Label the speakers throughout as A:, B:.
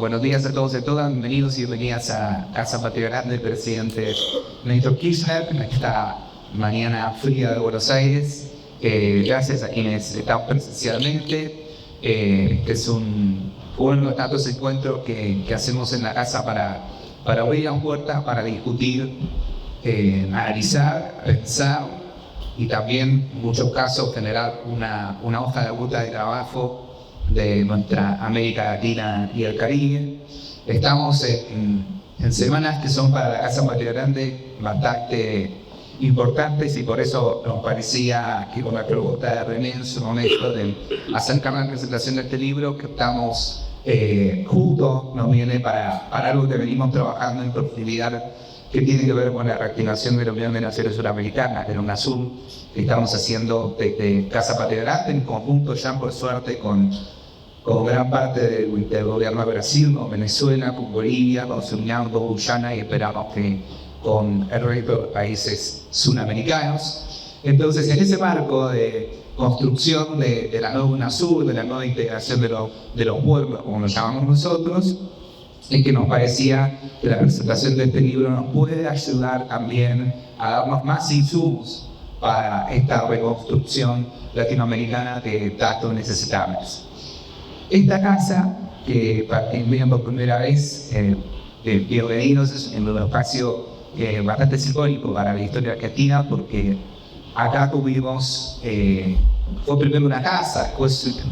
A: buenos días a todos y a todas, bienvenidos y bienvenidas a Casa Patria Grande, presidente Néstor Kirchner, en esta mañana fría de Buenos Aires. Gracias a quienes están presencialmente. Es uno de los tantos encuentros que hacemos en la casa para abrir las puertas, para discutir, analizar, pensar y también en muchos casos generar una hoja de ruta de trabajo de nuestra América Latina y el Caribe. Estamos en semanas que son para la Casa Patria Grande bastante importantes y por eso nos parecía que con la pregunta de René en su momento de acercar la presentación de este libro que estamos juntos, nos viene para algo que venimos trabajando en profundidad que tiene que ver con la reactivación de la Unión de Naciones Suramericanas, de UNASUR, que estamos haciendo desde Casa Patria Grande en conjunto ya por suerte con gran parte del gobierno de Brasil, con Venezuela, con Bolivia, con Surinam, con Guyana y esperamos que con el resto de los países sudamericanos. Entonces, en ese marco de construcción de la nueva UNASUR, de la nueva integración de los pueblos, como lo llamamos nosotros, es que nos parecía que la presentación de este libro nos puede ayudar también a darnos más insumos para esta reconstrucción latinoamericana que tanto necesitamos. Esta casa, que vienen por primera vez, bienvenidos en un espacio bastante simbólico para la historia argentina, porque acá tuvimos, fue primero una casa, después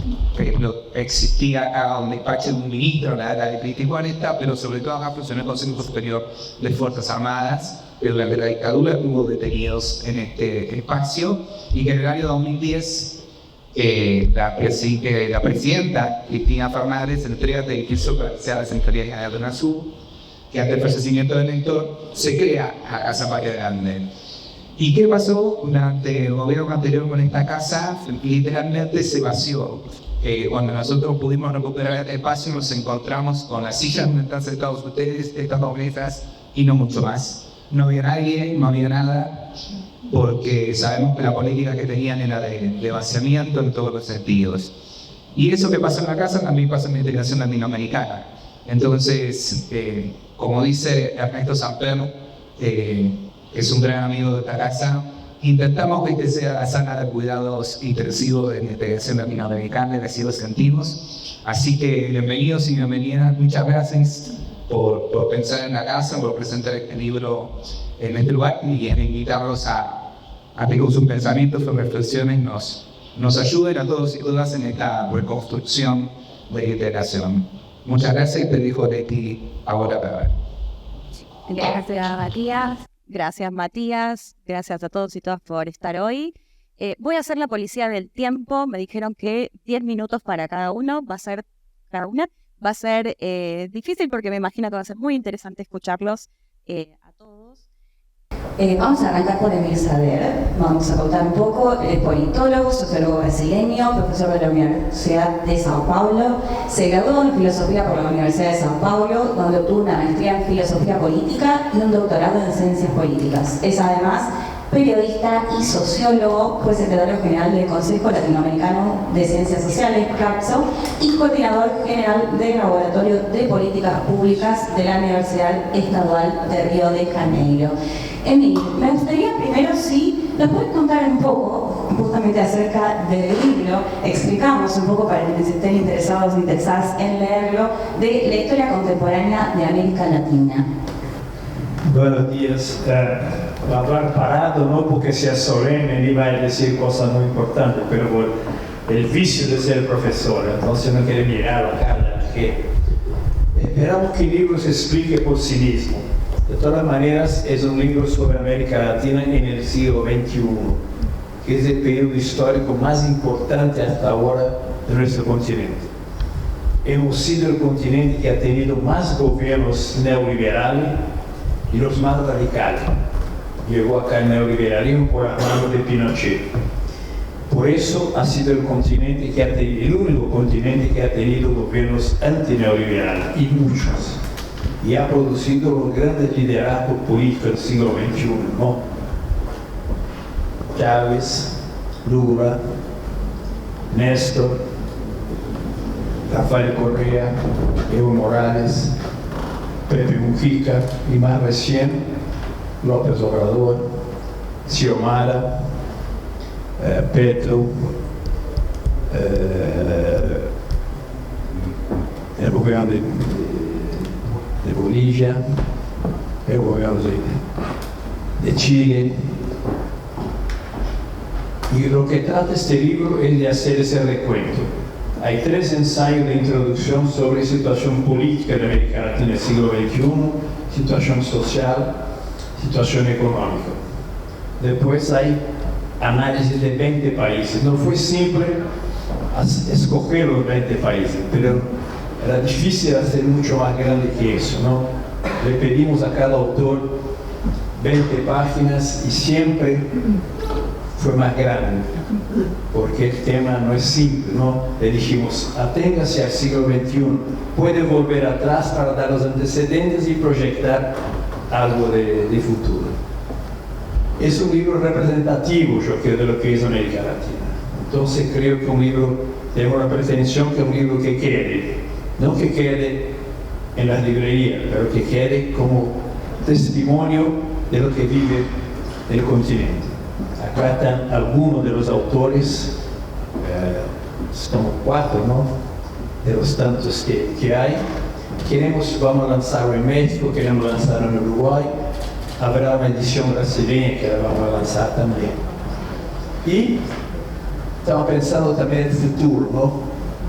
A: existía acá un despacho de un ministro en la era de 30-40, pero sobre todo acá funcionó el Consejo Superior de Fuerzas Armadas, que durante la dictadura hubo detenidos en este espacio, y que en el año 2010 la presidenta Cristina Fernández entrega el edificio para que sea la Secretaría General de UNASUR, que ante el fallecimiento de Néstor se crea la Casa Patria Grande. ¿Y qué pasó durante el gobierno anterior con esta casa? Literalmente se vació. Cuando nosotros pudimos recuperar este espacio nos encontramos con las sillas donde están sentados ustedes, estas dos mesas y no mucho más. No había nadie, no había nada, porque sabemos que la política que tenían era de vaciamiento en todos los sentidos. Y eso que pasó en la casa también pasa en la integración latinoamericana. Entonces, como dice Ernesto Samper, es un gran amigo de esta casa, intentamos que este sea la sala de cuidados intensivos de la integración latinoamericana, así lo sentimos. Así que bienvenidos y bienvenidas, muchas gracias por pensar en la casa, por presentar este libro en este lugar y en invitarlos a que con sus pensamientos, sus reflexiones nos ayuden a todos y todas en esta reconstrucción de integración. Muchas gracias y te dejo de ti ahora para ver.
B: Gracias, Matías. Gracias, Matías. Gracias a todos y todas por estar hoy. Voy a hacer la policía del tiempo. Me dijeron que 10 minutos para cada uno. Va a ser difícil porque me imagino que va a ser muy interesante escucharlos a todos.
C: Vamos a arrancar con Emil Sader. Vamos a contar un poco. Politólogo, sociólogo brasileño, profesor de la Universidad de São Paulo. Se graduó en filosofía por la Universidad de São Paulo, donde obtuvo una maestría en filosofía política y un doctorado en ciencias políticas. Es además periodista y sociólogo, fue secretario general del Consejo Latinoamericano de Ciencias Sociales, CLACSO, y coordinador general del Laboratorio de Políticas Públicas de la Universidad Estadual de Río de Janeiro. Emil, me gustaría primero si nos puedes contar un poco justamente acerca del libro, explicamos un poco para quienes estén interesados o interesadas en leerlo, de la historia contemporánea de América Latina.
D: Buenos días. Voy a hablar parado, no porque sea solemne ni vaya a decir cosas muy importantes, pero por el vicio de ser profesor, entonces no quiero mirar la cara de la gente. Esperamos que el libro se explique por sí mismo. De todas maneras, es un libro sobre América Latina en el siglo XXI, que es el periodo histórico más importante hasta ahora de nuestro continente. Hemos sido el continente que ha tenido más gobiernos neoliberales y los más radicales. Llegó acá el neoliberalismo por la mano de Pinochet. Por eso ha sido el continente que ha tenido, el único continente que ha tenido gobiernos antineoliberales, y muchos. Y ha producido los grandes liderazgos políticos del siglo XXI, ¿no? Chávez, Lula, Néstor, Rafael Correa, Evo Morales, Pepe Mujica y más recién López Obrador, Xiomara, Petro, el gobierno de Bolivia, el gobierno de Chile. Y lo que trata este libro es de hacer ese recuento. Hay 3 ensayos de introducción sobre situación política de América Latina en el siglo XXI, situación social, situación económica. Después hay análisis de 20 países. No fue simple escoger los 20 países, pero era difícil hacer mucho más grande que eso, ¿no? Le pedimos a cada autor 20 páginas y siempre fue más grande, porque el tema no es simple, ¿no? Le dijimos, aténgase al siglo XXI, puede volver atrás para dar los antecedentes y proyectar algo de futuro. Es un libro representativo, yo creo, de lo que es América Latina. Entonces creo que un libro, tengo la pretensión que un libro que quede, no que quede en las librerías, pero que quede como testimonio de lo que vive el continente. Acá están algunos de los autores, somos 4, ¿no? De los tantos que hay. Vamos a lanzarlo en México, queremos lanzarlo en Uruguay. Habrá una edición brasileña que la vamos a lanzar también. Y estamos pensando también en el futuro, ¿no?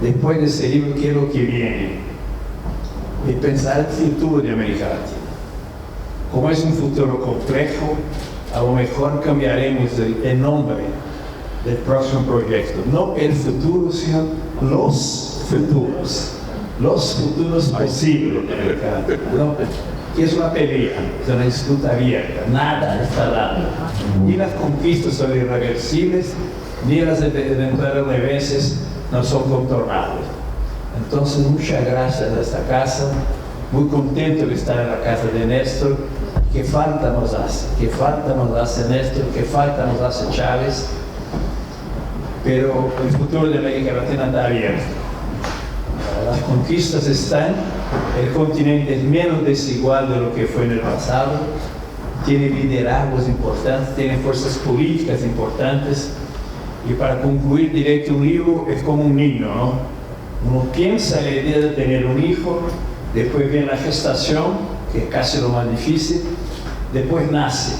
D: Después de ese libro, ¿qué es lo que viene? Y pensar el futuro de América Latina. Como es un futuro complejo, a lo mejor cambiaremos el nombre del próximo proyecto. No el futuro, sino los futuros posibles de América Latina, ¿no? Que es una pelea, es una disputa abierta, nada está dado. Ni las conquistas son irreversibles, ni las eventuales reveses no son contornables. Entonces, muchas gracias a esta casa, muy contento de estar en la casa de Néstor. ¿Qué falta nos hace? ¿Qué falta nos hace Néstor? ¿Qué falta nos hace Chávez? Pero el futuro de América Latina está abierto. Las conquistas están, el continente es menos desigual de lo que fue en el pasado, tiene liderazgos importantes, tiene fuerzas políticas importantes. Y para concluir, diré que un libro es como un niño, ¿no? Uno piensa en la idea de tener un hijo, después viene la gestación, que es casi lo más difícil, después nace.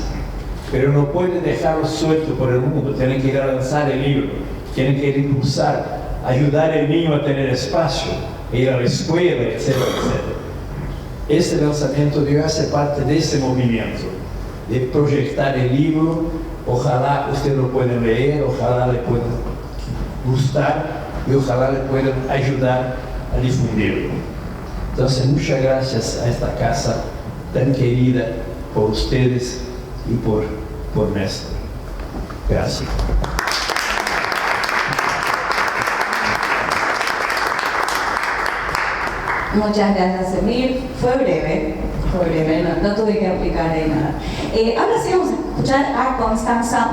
D: Pero no puede dejarlo suelto por el mundo, tiene que ir a lanzar el libro, tiene que ir a impulsar, ayudar al niño a tener espacio, ir a la escuela, etcétera, etcétera. Este lanzamiento debe hacer parte de ese movimiento, de proyectar el libro. Ojalá usted lo pueda leer, ojalá le pueda gustar y ojalá le puedan ayudar a difundirlo. Entonces, muchas gracias a esta casa tan querida por ustedes y por Néstor. Gracias.
C: Muchas gracias, Emir. Fue breve, no tuve que aplicar ahí nada. Ahora sí vamos a escuchar a Constanza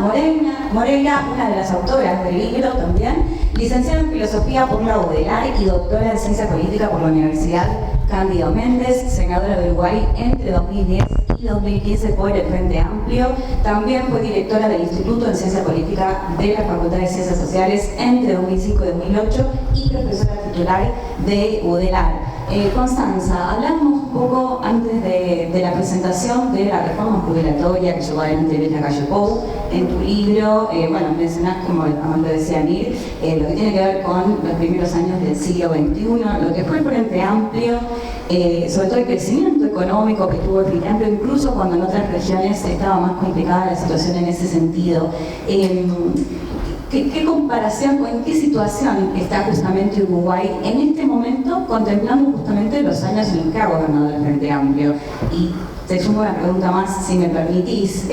C: Moreira, una de las autoras del libro también, licenciada en Filosofía por la UDELAR y doctora en Ciencia Política por la Universidad Cándido Méndez, senadora de Uruguay entre 2010 y 2015 por el Frente Amplio. También fue directora del Instituto en Ciencia Política de la Facultad de Ciencias Sociales entre 2005 y 2008 y profesora titular de UDELAR. Constanza, hablamos un poco antes de la presentación de la reforma jubilatoria que llevó adelante Luis Lacalle Pou. En tu libro, mencionás, como lo decía Mir, lo que tiene que ver con los primeros años del siglo XXI, lo que fue el Frente Amplio, sobre todo el crecimiento económico que tuvo el Frente Amplio, incluso cuando en otras regiones estaba más complicada la situación en ese sentido. ¿Qué comparación, en qué situación está justamente Uruguay en este momento, contemplando justamente los años en los que ha gobernado el Frente Amplio? Y te sumo una pregunta más, si me permitís.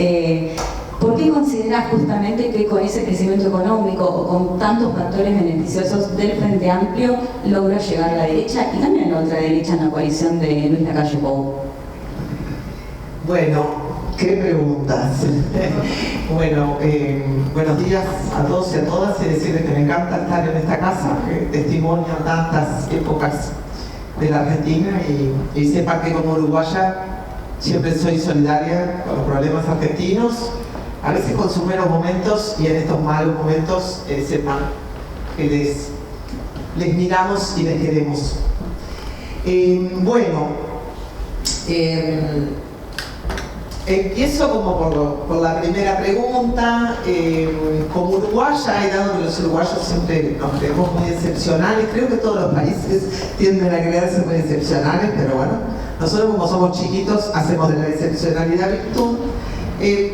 C: ¿Por qué considerás justamente que con ese crecimiento económico o con tantos factores beneficiosos del Frente Amplio logra llegar a la derecha y también a la otra derecha en la coalición de Luis Lacalle Pou?
E: Bueno, qué preguntas. Bueno, buenos días a todos y a todas, y decirles que me encanta estar en esta casa, que testimonio tantas épocas de la Argentina, y sepan que como uruguaya siempre soy solidaria con los problemas argentinos, a veces con sus buenos momentos, y en estos malos momentos sepan que les miramos y les queremos. Empiezo como por la primera pregunta. Como uruguaya, y dado que los uruguayos siempre nos creemos muy excepcionales, creo que todos los países tienden a creerse muy excepcionales, pero bueno, nosotros como somos chiquitos hacemos de la excepcionalidad virtud.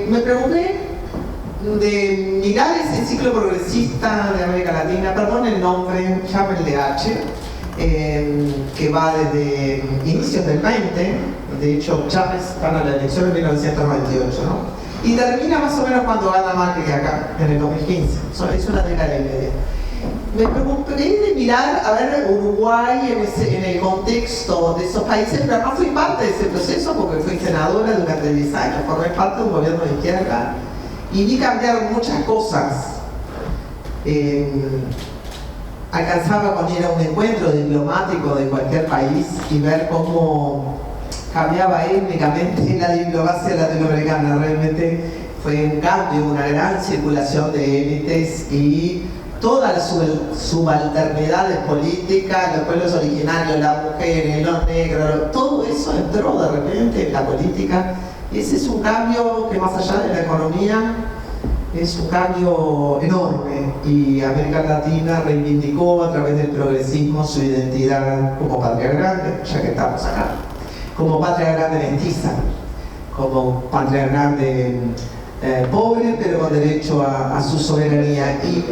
E: Me pregunté de mirar ese ciclo progresista de América Latina, perdón el nombre, llámenle H, que va desde inicios del 20, de hecho Chávez gana la elección en 1998, ¿no? Y termina más o menos cuando gana Macri acá, en el 2015, es una década y media. Me preocupé de mirar, a ver, Uruguay en el contexto de esos países, pero no fui parte de ese proceso porque fui senadora durante 10 años, formé parte de un gobierno de izquierda y vi cambiar muchas cosas. Alcanzaba con ir a un encuentro diplomático de cualquier país y ver cómo cambiaba étnicamente la diplomacia latinoamericana. Realmente fue un cambio, una gran circulación de élites y todas las subalternidades políticas, los pueblos originarios, las mujeres, los negros, todo eso entró de repente en la política. Y ese es un cambio que, más allá de la economía, es un cambio enorme, y América Latina reivindicó a través del progresismo su identidad como patria grande, ya que estamos acá, como patria grande mestiza, como patria grande pobre, pero con derecho a su soberanía. Y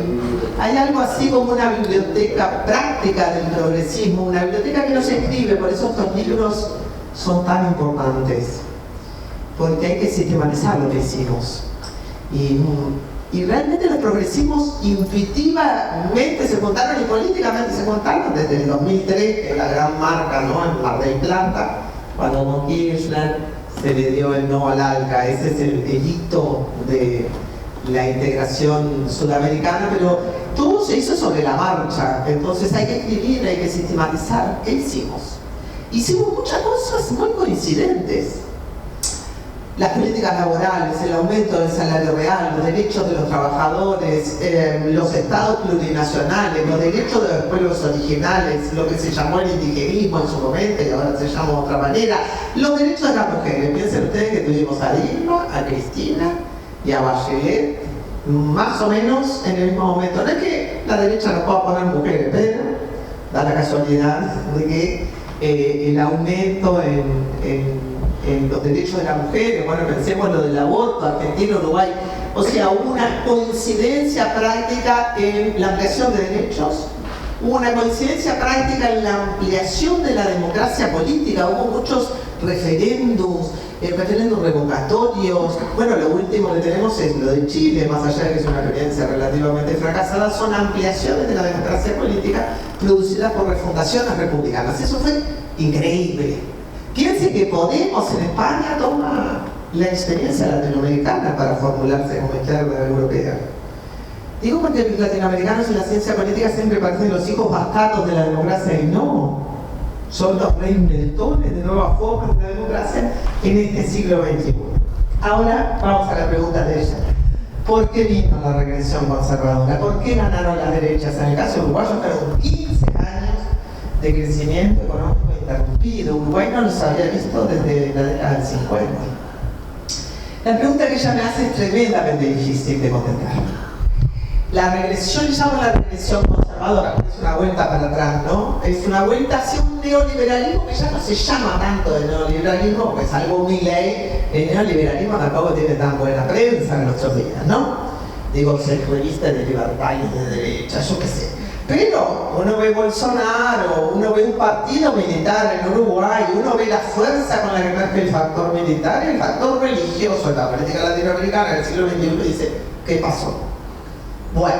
E: hay algo así como una biblioteca práctica del progresismo, una biblioteca que no se escribe, por eso estos libros son tan importantes, porque hay que sistematizar lo que hicimos. Y realmente los progresismos intuitivamente se contaron y políticamente se contaron desde el 2003, que es la gran marca, ¿no?, en Mar del Plata, cuando con Kirchner se le dio el no al ALCA. Ese es el hito de la integración sudamericana, pero todo se hizo sobre la marcha. Entonces hay que escribir, hay que sistematizar. ¿Qué hicimos? Hicimos muchas cosas muy coincidentes. Las políticas laborales, el aumento del salario real, los derechos de los trabajadores, los estados plurinacionales, los derechos de los pueblos originales, lo que se llamó el indigenismo en su momento y ahora se llama de otra manera, los derechos de las mujeres. Piensen ustedes que tuvimos a Dilma, a Cristina y a Bachelet más o menos en el mismo momento. No es que la derecha no pueda poner mujeres, pero da la casualidad de que el aumento en los derechos de las mujeres, bueno, pensemos lo del aborto, Argentina, Uruguay, o sea, hubo una coincidencia práctica en la ampliación de derechos, hubo una coincidencia práctica en la ampliación de la democracia política, hubo muchos referéndums revocatorios. Bueno, lo último que tenemos es lo de Chile, más allá de que es una experiencia relativamente fracasada, son ampliaciones de la democracia política producidas por refundaciones republicanas. Eso fue increíble. Piense que Podemos en España toma la experiencia latinoamericana para formularse como izquierda europea. Digo porque los latinoamericanos en la ciencia política siempre parecen los hijos bastardos de la democracia, y no. Son los reinventores de nuevas formas de la democracia en este siglo XXI. Ahora vamos a la pregunta de ella. ¿Por qué vino la regresión conservadora? ¿Por qué ganaron las derechas? En el caso uruguayo fueron 15 años de crecimiento económico interrumpido. Uruguay no los había visto desde la década del 50. La pregunta que ella me hace es tremendamente difícil de contestar. La regresión, yo le llamo la regresión conservadora, es una vuelta para atrás, ¿no? Es una vuelta hacia un neoliberalismo que ya no se llama tanto de neoliberalismo, porque salvo Milei, el neoliberalismo tampoco tiene tan buena prensa en nuestros días, ¿no? Digo, ser revista de libertad y de derecha, yo qué sé. Pero uno ve Bolsonaro, uno ve un partido militar en Uruguay, uno ve la fuerza con la que nace el factor militar y el factor religioso en la política latinoamericana del siglo XXI, y dice, ¿qué pasó? Bueno,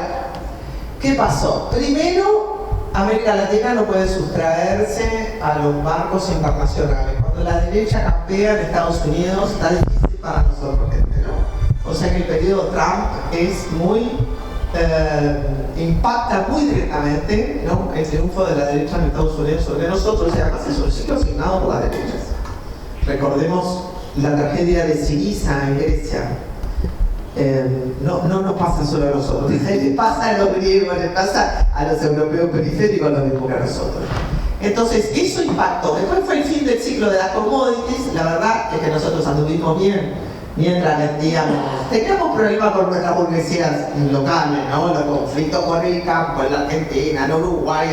E: ¿qué pasó? Primero, América Latina no puede sustraerse a los marcos internacionales. Cuando la derecha campea en Estados Unidos, está difícil para nosotros. sea que el periodo Trump es muy, impacta muy directamente, ¿no?, el triunfo de la derecha en Estados Unidos sobre nosotros, y además es un ciclo asignado por las derechas. Recordemos la tragedia de Syriza en Grecia. No nos pasa solo a nosotros, le pasa a los griegos, le pasa a los europeos periféricos lo mismo que a nosotros. Entonces, eso impactó. Después fue el fin del ciclo de las commodities. La verdad es que nosotros anduvimos bien mientras teníamos problemas con nuestras burguesías locales, ¿no? Los conflictos con el campo en la Argentina, en Uruguay,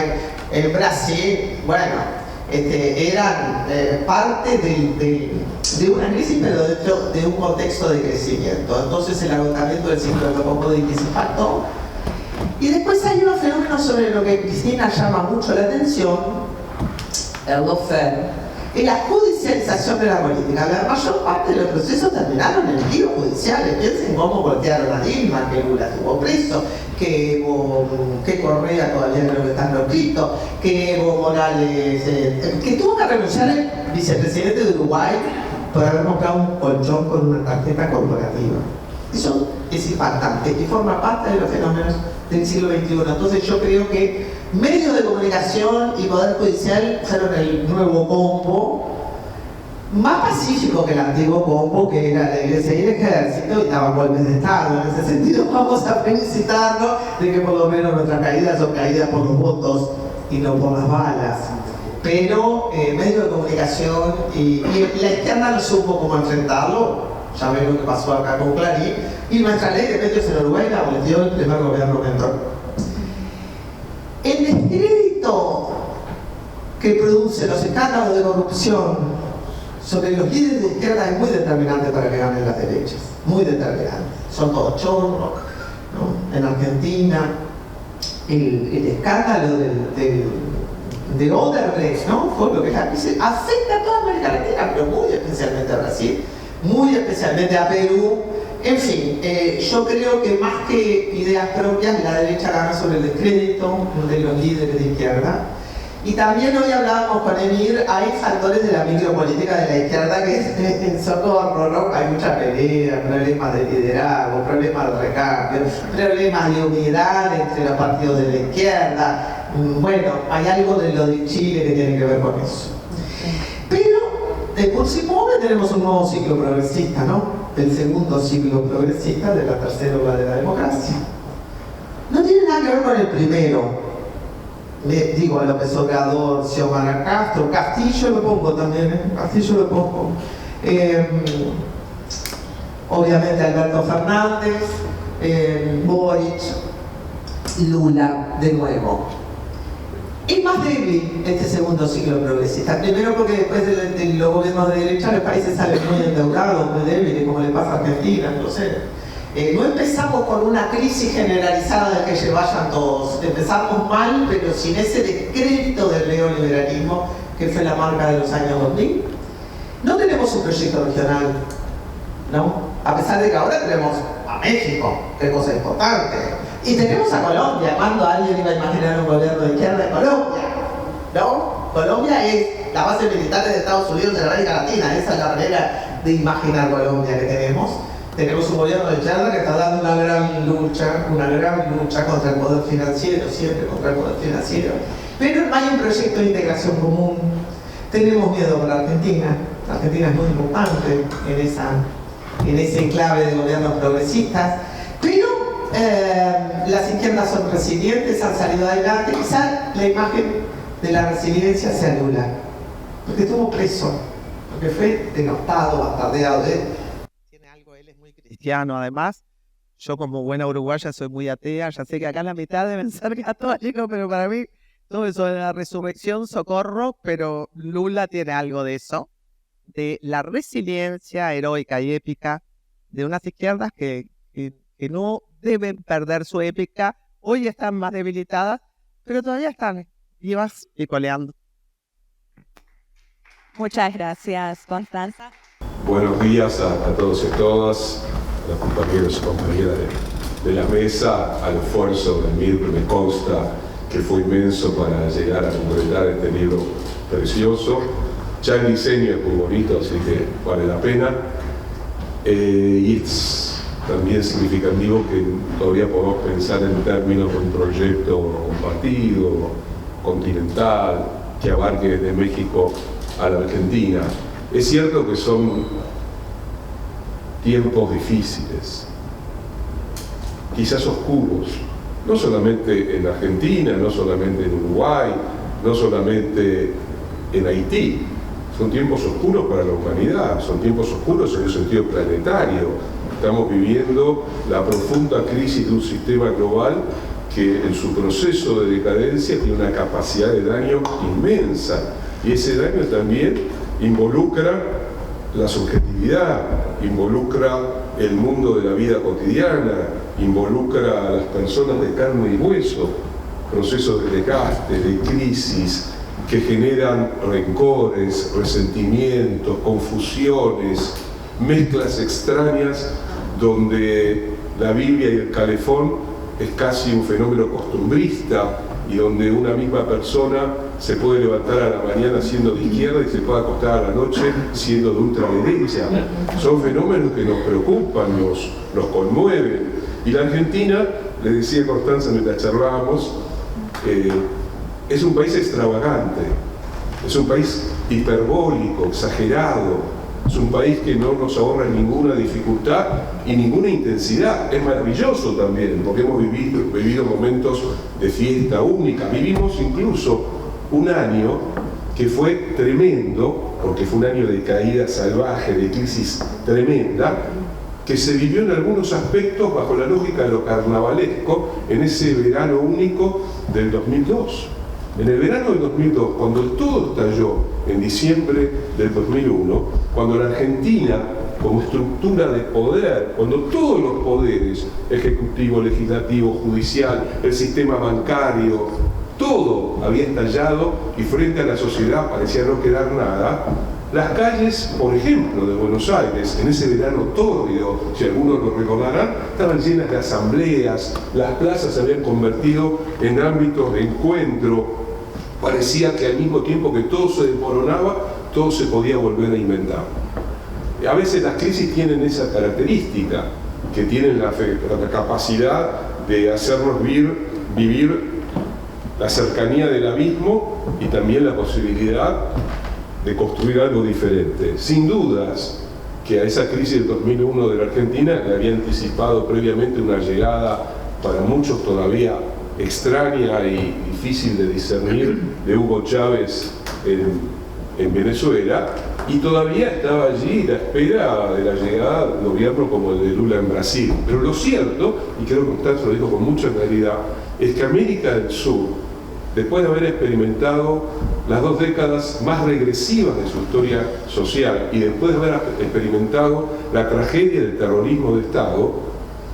E: en Brasil, bueno, eran parte de una crisis, pero dentro de un contexto de crecimiento. Entonces el agotamiento del ciclo de los commodities impactó. Y después hay unos fenómenos sobre lo que Cristina llama mucho la atención, el lawfare, y la judicialización de la política. La mayor parte de los procesos terminaron en líos judiciales. Piensen cómo voltearon a Dilma, que Lula estuvo preso, que Correa todavía creo que está proscrito, que Evo Morales, que tuvo que renunciar el vicepresidente de Uruguay por haber comprado un colchón con una tarjeta corporativa. Eso es impactante y forma parte de los fenómenos del siglo XXI. Entonces yo creo que medios de comunicación y poder judicial fueron el nuevo combo, más pacífico que el antiguo combo, que era la Iglesia y el Ejército, y daban golpes de Estado. En ese sentido vamos a felicitarnos de que por lo menos nuestras caídas son caídas por los votos y no por las balas. Pero medios de comunicación y la izquierda no supo cómo enfrentarlo. Ya ven lo que pasó acá con Clarín, y nuestra ley de medios en Uruguay la abolió el primer gobierno que entró. El descrédito que produce los escándalos de corrupción sobre los líderes de izquierda es muy determinante para que ganen las derechas, muy determinante. Son todos chorros, ¿no? En Argentina, el escándalo de Odebrecht, ¿no?, fue lo que la crisis afecta a toda América Latina, pero muy especialmente a Brasil, muy especialmente a Perú. En fin, yo creo que más que ideas propias, la derecha gana sobre el descrédito de los líderes de izquierda. Y también hoy hablábamos con Emir, hay factores de la micropolítica de la izquierda que es en socorro, ¿no? Hay mucha pelea, problemas de liderazgo, problemas de recambio, problemas de unidad entre los partidos de la izquierda. Bueno, hay algo de lo de Chile que tiene que ver con eso. Pero de por sí tenemos un nuevo ciclo progresista, ¿no? El segundo ciclo progresista de la tercera ola de la democracia. No tiene nada que ver con el primero. Digo, López Obrador, Xiomara Castro, Castillo lo pongo también, Castillo lo pongo. Obviamente Alberto Fernández, Boric, Lula, de nuevo. Es más débil este segundo ciclo progresista. Primero porque después de los gobiernos de derecha los países salen muy endeudados, muy débiles, como le pasa a Argentina, no sé. No empezamos con una crisis generalizada de que se vayan todos. Empezamos mal, pero sin ese descrédito del neoliberalismo que fue la marca de los años 2000. No tenemos un proyecto regional, ¿no? A pesar de que ahora tenemos a México, que es cosa importante. Y tenemos a Colombia. ¿Cuándo alguien iba a imaginar un gobierno de izquierda en Colombia? ¿No? Colombia es la base militar de Estados Unidos de América Latina. Esa es la manera de imaginar Colombia que tenemos. Tenemos un gobierno de izquierda que está dando una gran lucha contra el poder financiero, siempre contra el poder financiero. Pero no hay un proyecto de integración común. Tenemos miedo por Argentina. Argentina es muy importante en ese enclave de gobiernos progresistas. Pero las izquierdas son resilientes, han salido adelante. Quizás la imagen de la resiliencia se anula. Porque estuvo preso, porque fue denostado, bastardeado.
F: Cristiano, además, yo como buena uruguaya soy muy atea, ya sé que acá la mitad deben ser católicos, pero para mí todo eso de la resurrección, socorro, pero Lula tiene algo de eso, de la resiliencia heroica y épica de unas izquierdas que no deben perder su épica, hoy están más debilitadas, pero todavía están vivas y coleando.
B: Muchas gracias, Constanza.
G: Buenos días a todos y todas, a los compañeros y compañeras de la mesa, al esfuerzo de Emir, me consta que fue inmenso para llegar a completar este libro precioso. Ya el diseño es muy bonito, así que vale la pena. Y también significativo que todavía podemos pensar en términos de un proyecto compartido, continental, que abarque desde México a la Argentina. Es cierto que son tiempos difíciles, quizás oscuros, no solamente en Argentina, no solamente en Uruguay, no solamente en Haití. Son tiempos oscuros para la humanidad, son tiempos oscuros en un sentido planetario. Estamos viviendo la profunda crisis de un sistema global que en su proceso de decadencia tiene una capacidad de daño inmensa. Y ese daño también involucra la subjetividad, involucra el mundo de la vida cotidiana, involucra a las personas de carne y hueso, procesos de desgaste, de crisis, que generan rencores, resentimientos, confusiones, mezclas extrañas donde la Biblia y el calefón es casi un fenómeno costumbrista y donde una misma persona se puede levantar a la mañana siendo de izquierda y se puede acostar a la noche siendo de ultraderecha. Son fenómenos que nos preocupan, nos conmueven. Y la Argentina, le decía Constanza mientras charlábamos, es un país extravagante, es un país hiperbólico, exagerado, es un país que no nos ahorra ninguna dificultad y ninguna intensidad. Es maravilloso también, porque hemos vivido momentos de fiesta única. Vivimos incluso un año que fue tremendo, porque fue un año de caída salvaje, de crisis tremenda, que se vivió en algunos aspectos bajo la lógica de lo carnavalesco en ese verano único del 2002. En el verano del 2002, cuando todo estalló en diciembre del 2001, cuando la Argentina, como estructura de poder, cuando todos los poderes, ejecutivo, legislativo, judicial, el sistema bancario, todo había estallado y frente a la sociedad parecía no quedar nada, las calles, por ejemplo, de Buenos Aires, en ese verano tórrido, si algunos lo recordarán, estaban llenas de asambleas, las plazas se habían convertido en ámbitos de encuentro. Parecía que al mismo tiempo que todo se desmoronaba, todo se podía volver a inventar. A veces las crisis tienen esa característica, que tienen la capacidad de hacernos vivir la cercanía del abismo y también la posibilidad de construir algo diferente. Sin dudas que a esa crisis del 2001 de la Argentina le había anticipado previamente una llegada para muchos todavía extraña y difícil de discernir de Hugo Chávez en Venezuela, y todavía estaba allí la espera de la llegada de un gobierno como el de Lula en Brasil. Pero lo cierto, y creo que Constanza lo dijo con mucha claridad, es que América del Sur, después de haber experimentado las 2 décadas más regresivas de su historia social y después de haber experimentado la tragedia del terrorismo de Estado,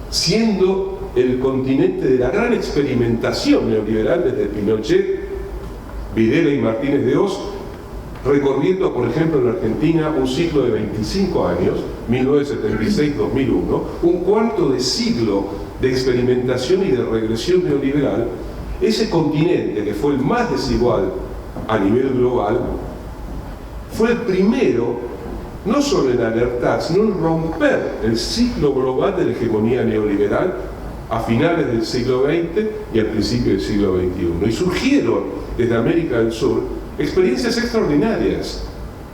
G: siendo el continente de la gran experimentación neoliberal desde Pinochet, Videla y Martínez de Hoz, recorriendo, por ejemplo, en la Argentina un ciclo de 25 años, 1976-2001, un cuarto de siglo de experimentación y de regresión neoliberal. Ese continente, que fue el más desigual a nivel global, fue el primero no solo en alertar, sino en romper el ciclo global de la hegemonía neoliberal a finales del siglo XX y al principio del siglo XXI. Y surgieron desde América del Sur experiencias extraordinarias.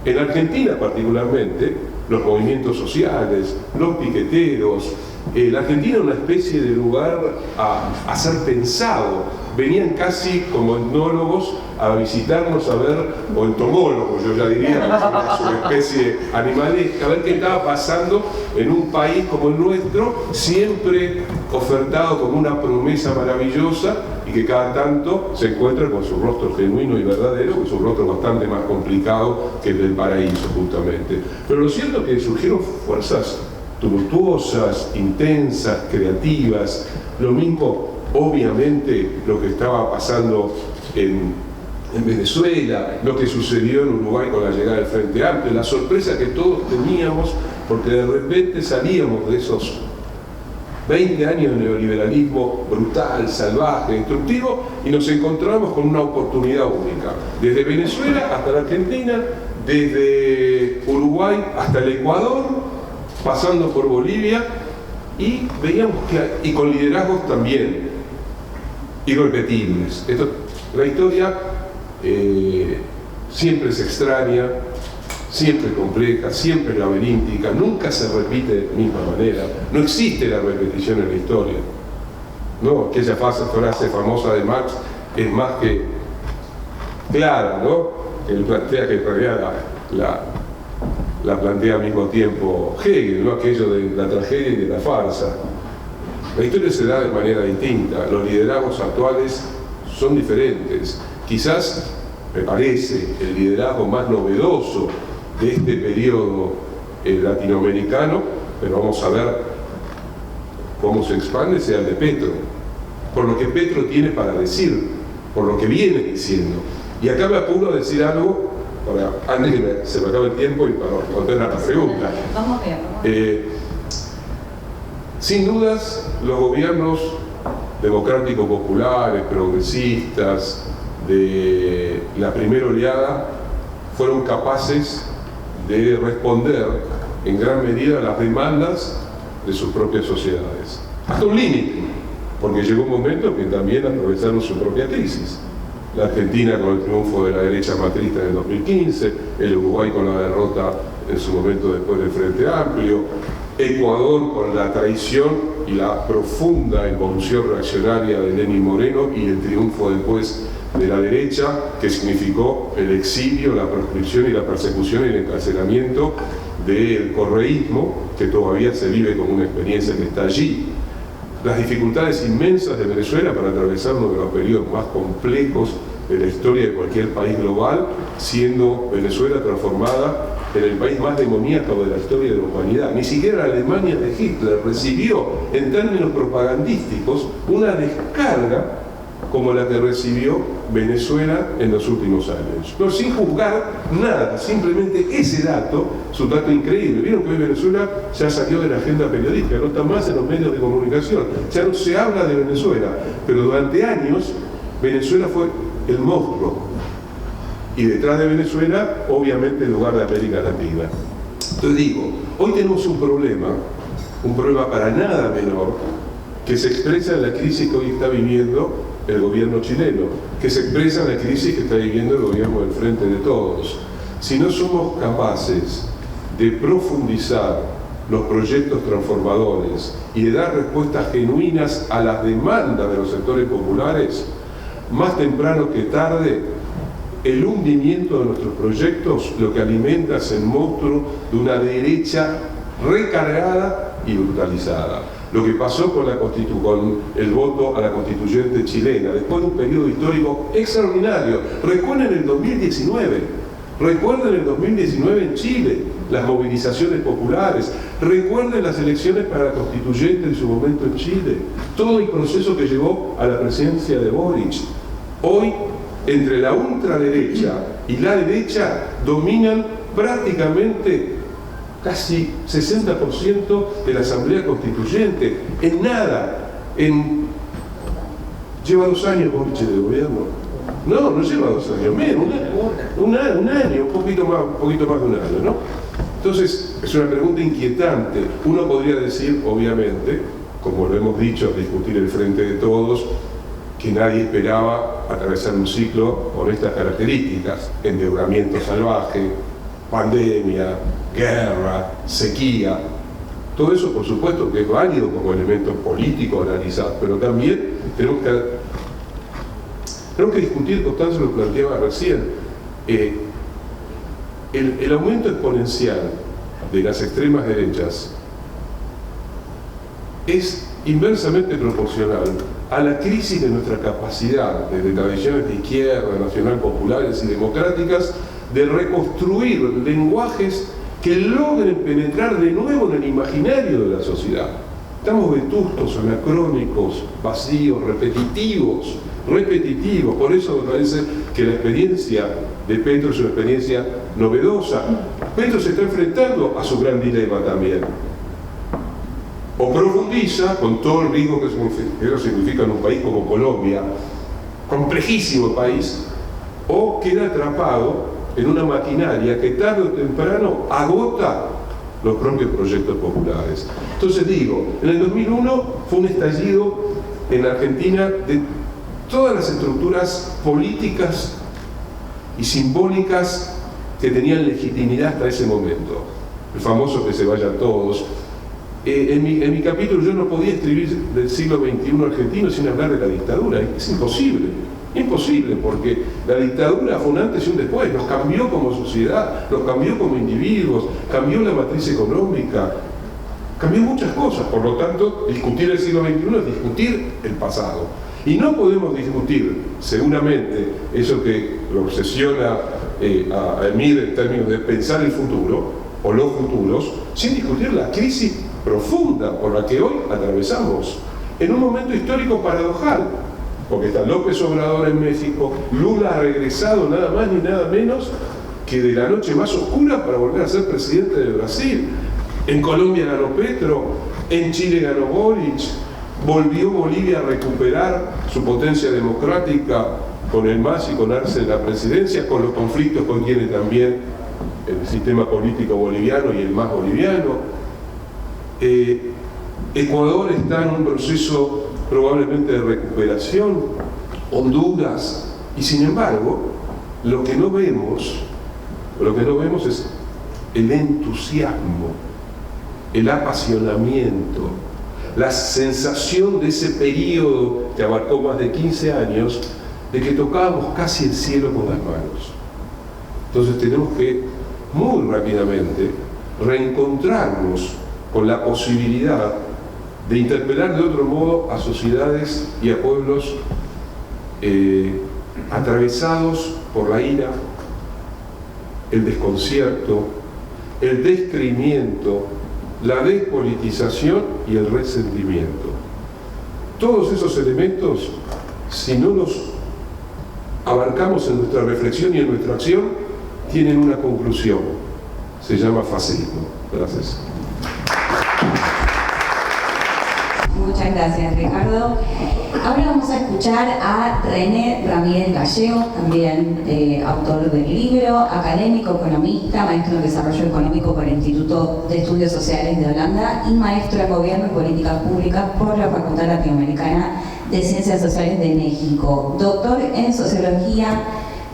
G: En Argentina particularmente, los movimientos sociales, los piqueteros. La Argentina era una especie de lugar a ser pensado. Venían casi como etnólogos a visitarnos, a ver, o entomólogos, yo ya diría, es una especie animalesca, a ver qué estaba pasando en un país como el nuestro, siempre ofertado como una promesa maravillosa y que cada tanto se encuentra con su rostro genuino y verdadero, que es un rostro bastante más complicado que el del paraíso, justamente. Pero lo cierto es que surgieron fuerzas tumultuosas, intensas, creativas, lo mismo obviamente lo que estaba pasando en Venezuela, lo que sucedió en Uruguay con la llegada del Frente Amplio, la sorpresa que todos teníamos porque de repente salíamos de esos 20 años de neoliberalismo brutal, salvaje, destructivo, y nos encontramos con una oportunidad única. Desde Venezuela hasta la Argentina, desde Uruguay hasta el Ecuador, pasando por Bolivia, y veíamos que, y con liderazgos también irrepetibles. La historia siempre es extraña, siempre compleja, siempre laberíntica, nunca se repite de la misma manera, no existe la repetición en la historia. ¿No? Aquella frase famosa de Marx es más que clara, ¿no? Él plantea que en realidad la plantea al mismo tiempo Hegel, ¿no? Aquello de la tragedia y de la farsa. La historia se da de manera distinta, los liderazgos actuales son diferentes. Quizás, me parece, el liderazgo más novedoso de este periodo latinoamericano, pero vamos a ver cómo se expande, sea el de Petro, por lo que Petro tiene para decir, por lo que viene diciendo. Y acá me apuro a decir algo, antes que se me acabe el tiempo y para responder a la pregunta.
C: Vamos bien.
G: Sin dudas, los gobiernos democráticos populares, progresistas, de la primera oleada, fueron capaces de responder en gran medida a las demandas de sus propias sociedades. Hasta un límite, porque llegó un momento que también aprovecharon su propia crisis. La Argentina con el triunfo de la derecha macrista en el 2015, el Uruguay con la derrota en su momento después del Frente Amplio, Ecuador con la traición y la profunda involución reaccionaria de Lenín Moreno y el triunfo después de la derecha, que significó el exilio, la proscripción y la persecución y el encarcelamiento del correísmo, que todavía se vive como una experiencia que está allí. Las dificultades inmensas de Venezuela para atravesar uno de los periodos más complejos de la historia de cualquier país global, siendo Venezuela transformada en el país más demoníaco de la historia de la humanidad. Ni siquiera la Alemania de Hitler recibió, en términos propagandísticos, una descarga como la que recibió Venezuela en los últimos años. Pero sin juzgar nada, simplemente ese dato es un dato increíble. Vieron que hoy Venezuela ya salió de la agenda periodística, no está más en los medios de comunicación, ya no se habla de Venezuela, pero durante años Venezuela fue el monstruo. Y detrás de Venezuela, obviamente, el lugar de América Latina. Entonces digo, hoy tenemos un problema para nada menor, que se expresa en la crisis que hoy está viviendo el gobierno chileno, que se expresa en la crisis que está viviendo el gobierno del Frente de Todos. Si no somos capaces de profundizar los proyectos transformadores y de dar respuestas genuinas a las demandas de los sectores populares, más temprano que tarde, el hundimiento de nuestros proyectos lo que alimenta es el monstruo de una derecha recargada y brutalizada. Lo que pasó con el voto a la constituyente chilena, después de un periodo histórico extraordinario. Recuerden el 2019, en Chile, las movilizaciones populares, recuerden las elecciones para la constituyente en su momento en Chile, todo el proceso que llevó a la presidencia de Boric. Hoy, entre la ultraderecha y la derecha, dominan prácticamente casi 60% de la Asamblea Constituyente. En nada, lleva 2 años Boric de gobierno. No lleva 2 años, menos, un año, un poquito más de un año, ¿no? Entonces, es una pregunta inquietante. Uno podría decir, obviamente, como lo hemos dicho al discutir el Frente de Todos, que nadie esperaba atravesar un ciclo con estas características: endeudamiento salvaje, pandemia, guerra, sequía. Todo eso, por supuesto, que es válido como elemento político analizar, pero también tenemos que discutir, Constanza lo planteaba recién, el aumento exponencial de las extremas derechas es inversamente proporcional a la crisis de nuestra capacidad, desde tradiciones de izquierda, nacional, populares y democráticas, de reconstruir lenguajes que logren penetrar de nuevo en el imaginario de la sociedad. Estamos vetustos, anacrónicos, vacíos, repetitivos. Por eso me parece que la experiencia de Petro es una experiencia novedosa. Petro se está enfrentando a su gran dilema también. O profundiza, con todo el riesgo que eso significa en un país como Colombia, complejísimo país, o queda atrapado en una maquinaria que tarde o temprano agota los propios proyectos populares. Entonces digo, en el 2001 fue un estallido en la Argentina de todas las estructuras políticas y simbólicas que tenían legitimidad hasta ese momento. El famoso que se vayan todos. En mi capítulo yo no podía escribir del siglo XXI argentino sin hablar de la dictadura. Es imposible, imposible, porque la dictadura fue un antes y un después. Nos cambió como sociedad, nos cambió como individuos, cambió la matriz económica, cambió muchas cosas. Por lo tanto, discutir el siglo XXI es discutir el pasado. Y no podemos discutir, seguramente, eso que lo obsesiona a Emir en términos de pensar el futuro, o los futuros, sin discutir la crisis profunda por la que hoy atravesamos, en un momento histórico paradojal, porque está López Obrador en México, Lula ha regresado nada más ni nada menos que de la noche más oscura para volver a ser presidente de Brasil, en Colombia ganó Petro, en Chile ganó Boric, volvió Bolivia a recuperar su potencia democrática con el MAS y con Arce en la presidencia, con los conflictos que tiene también el sistema político boliviano y el MAS boliviano. Ecuador está en un proceso probablemente de recuperación, Honduras, y sin embargo, lo que no vemos es el entusiasmo, el apasionamiento, la sensación de ese periodo que abarcó más de 15 años, de que tocábamos casi el cielo con las manos. Entonces tenemos que muy rápidamente reencontrarnos con la posibilidad de interpelar de otro modo a sociedades y a pueblos atravesados por la ira, el desconcierto, el descreimiento, la despolitización y el resentimiento. Todos esos elementos, si no los abarcamos en nuestra reflexión y en nuestra acción, tienen una conclusión. Se llama fascismo. Gracias.
C: Muchas gracias, Ricardo. Ahora vamos a escuchar a René Ramírez Gallego, también autor del libro, académico, economista, maestro en desarrollo económico por el Instituto de Estudios Sociales de Holanda y maestro en gobierno y políticas públicas por la Facultad Latinoamericana de Ciencias Sociales de México, doctor en sociología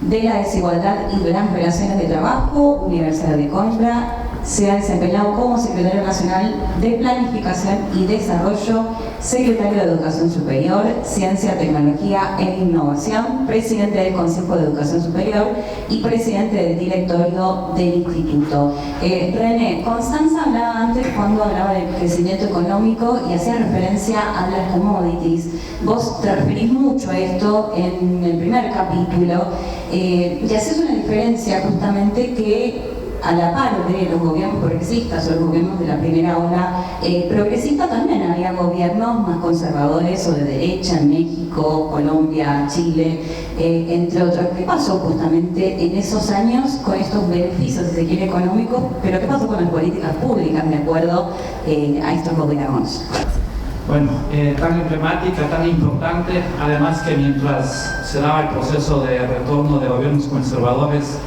C: de la desigualdad y de las relaciones de trabajo, Universidad de Coimbra. Se ha desempeñado como secretario nacional de Planificación y Desarrollo, secretario de Educación Superior, Ciencia, Tecnología e Innovación, presidente del Consejo de Educación Superior y presidente del directorio del Instituto. René, Constanza hablaba antes cuando hablaba del crecimiento económico y hacía referencia a las commodities. Vos te referís mucho a esto en el primer capítulo y haces una diferencia justamente que a la par de los gobiernos progresistas o los gobiernos de la primera ola progresista, también había gobiernos más conservadores o de derecha en México, Colombia, Chile, entre otros. ¿Qué pasó justamente en esos años con estos beneficios, si se quiere, económicos, pero qué pasó con las políticas públicas de acuerdo a estos gobiernos?
H: Bueno, tan emblemática, tan importante, además que mientras se daba el proceso de retorno de gobiernos conservadores,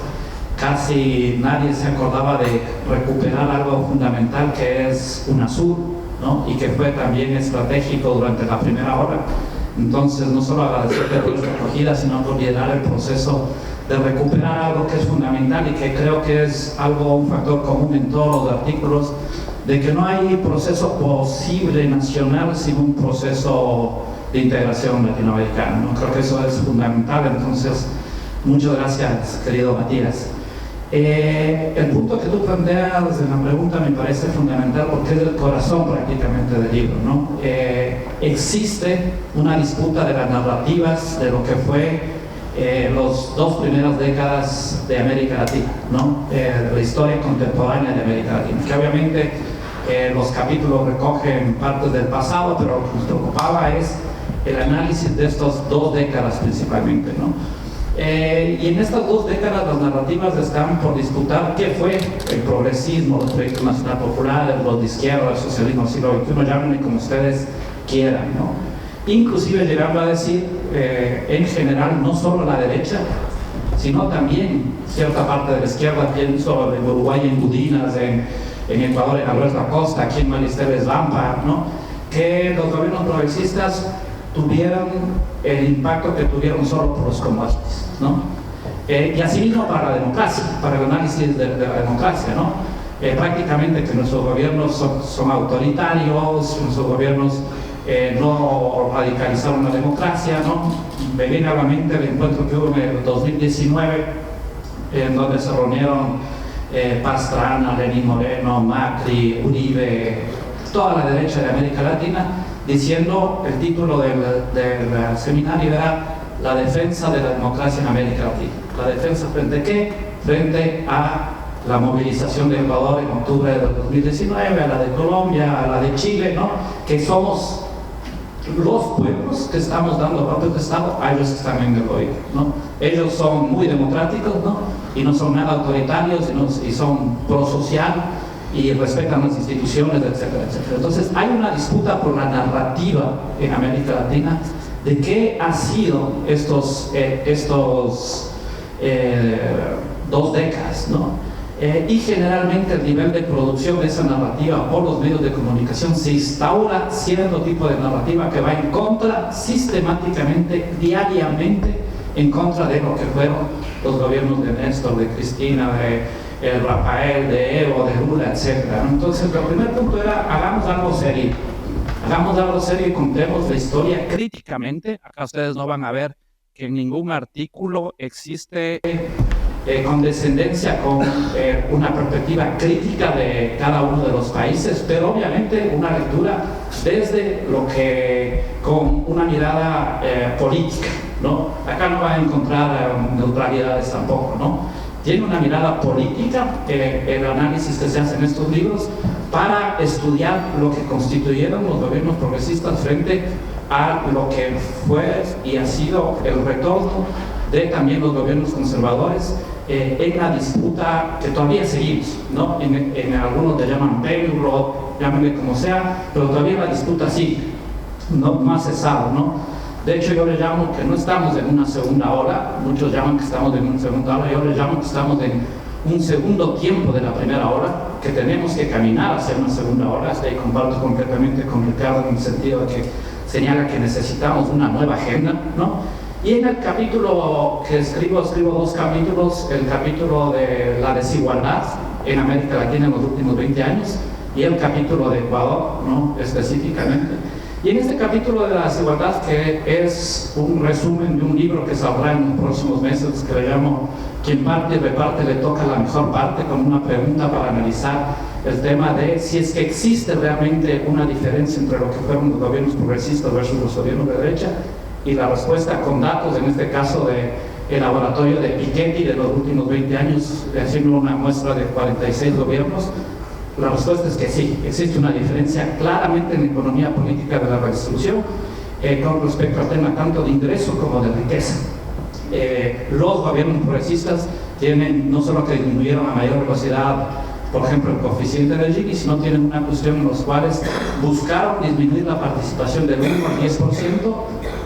H: casi nadie se acordaba de recuperar algo fundamental que es UNASUR, ¿no? Y que fue también estratégico durante la primera ola. Entonces, no solo agradecerte por esta acogida, sino por liderar el proceso de recuperar algo que es fundamental y que creo que es algo, un factor común en todos los artículos, de que no hay proceso posible nacional sin un proceso de integración latinoamericana, ¿no? Creo que eso es fundamental. Entonces, muchas gracias, querido Matías. El punto que tú planteas en la pregunta me parece fundamental porque es el corazón prácticamente del libro, ¿no? Existe una disputa de las narrativas de lo que fue las dos primeras décadas de América Latina, ¿no? La historia contemporánea de América Latina, que obviamente los capítulos recogen partes del pasado, pero lo que nos preocupaba es el análisis de estas dos décadas principalmente, ¿no? Y en estas dos décadas las narrativas están por disputar qué fue el progresismo, los proyectos nacional populares, los de izquierda, el socialismo siglo XXI, llámenle como ustedes quieran, ¿no? Inclusive llegando a decir, en general, no solo la derecha, sino también cierta parte de la izquierda, pienso en Uruguay, en Gudinas, en Ecuador en Alberto Acosta, aquí en Maristeles Lampa, ¿no? Que los gobiernos progresistas tuvieron el impacto que tuvieron solo por los commodities, ¿no? Y asimismo para la democracia, para el análisis de la democracia, ¿no? Prácticamente que nuestros gobiernos son autoritarios, nuestros gobiernos no radicalizaron la democracia, ¿no? Me viene a la mente el encuentro que hubo en el 2019, en donde se reunieron Pastrana, Lenín Moreno, Macri, Uribe, toda la derecha de América Latina, diciendo, el título del seminario era la defensa de la democracia en América Latina. ¿La defensa frente a qué? Frente a la movilización de Ecuador en octubre de 2019, a la de Colombia, a la de Chile, ¿no? Que somos los pueblos que estamos dando golpes de Estado a ellos que están en el gobierno, ¿no? Ellos son muy democráticos, ¿no? Y no son nada autoritarios y son pro-social y respetan las instituciones, etcétera, etcétera. Entonces hay una disputa por la narrativa en América Latina de qué ha sido estos 2 décadas, ¿no? Y generalmente el nivel de producción de esa narrativa por los medios de comunicación se instaura cierto tipo de narrativa que va en contra, sistemáticamente, diariamente, en contra de lo que fueron los gobiernos de Néstor, de Cristina, de Rafael, de Evo, de Lula, etc. Entonces, el primer punto era, hagamos algo serio. Hagamos algo serio y contemos la historia críticamente. Acá ustedes no van a ver que en ningún artículo existe condescendencia con una perspectiva crítica de cada uno de los países, pero obviamente una lectura desde lo que, con una mirada política, ¿no? Acá no van a encontrar neutralidades tampoco, ¿no? Tiene una mirada política el análisis que se hace en estos libros para estudiar lo que constituyeron los gobiernos progresistas frente a lo que fue y ha sido el retorno de también los gobiernos conservadores en la disputa que todavía seguimos, ¿no? En algunos le llaman Penrod, llámenle como sea, pero todavía la disputa sigue, no ha cesado, ¿no? De hecho, yo le llamo que no estamos en una segunda ola, muchos llaman que estamos en una segunda ola, yo le llamo que estamos en un segundo tiempo de la primera ola, que tenemos que caminar hacia una segunda ola. Ahí comparto completamente con Ricardo en el sentido de que señala que necesitamos una nueva agenda, ¿no? Y en el capítulo que escribo 2 capítulos, el capítulo de la desigualdad en América Latina en los últimos 20 años y el capítulo de Ecuador, ¿no? Específicamente. Y en este capítulo de la desigualdad, que es un resumen de un libro que saldrá en los próximos meses, que le llamo Quien parte y reparte le toca la mejor parte, con una pregunta para analizar el tema de si es que existe realmente una diferencia entre lo que fueron los gobiernos progresistas versus los gobiernos de derecha, y la respuesta con datos, en este caso del laboratorio de Piketty de los últimos 20 años, haciendo una muestra de 46 gobiernos. La respuesta es que sí, existe una diferencia claramente en la economía política de la redistribución con respecto al tema tanto de ingreso como de riqueza. Los gobiernos progresistas tienen, no solo que disminuyeron a mayor velocidad, por ejemplo, el coeficiente de Gini, sino tienen una cuestión en los cuales buscaron disminuir la participación del 1 al 10%,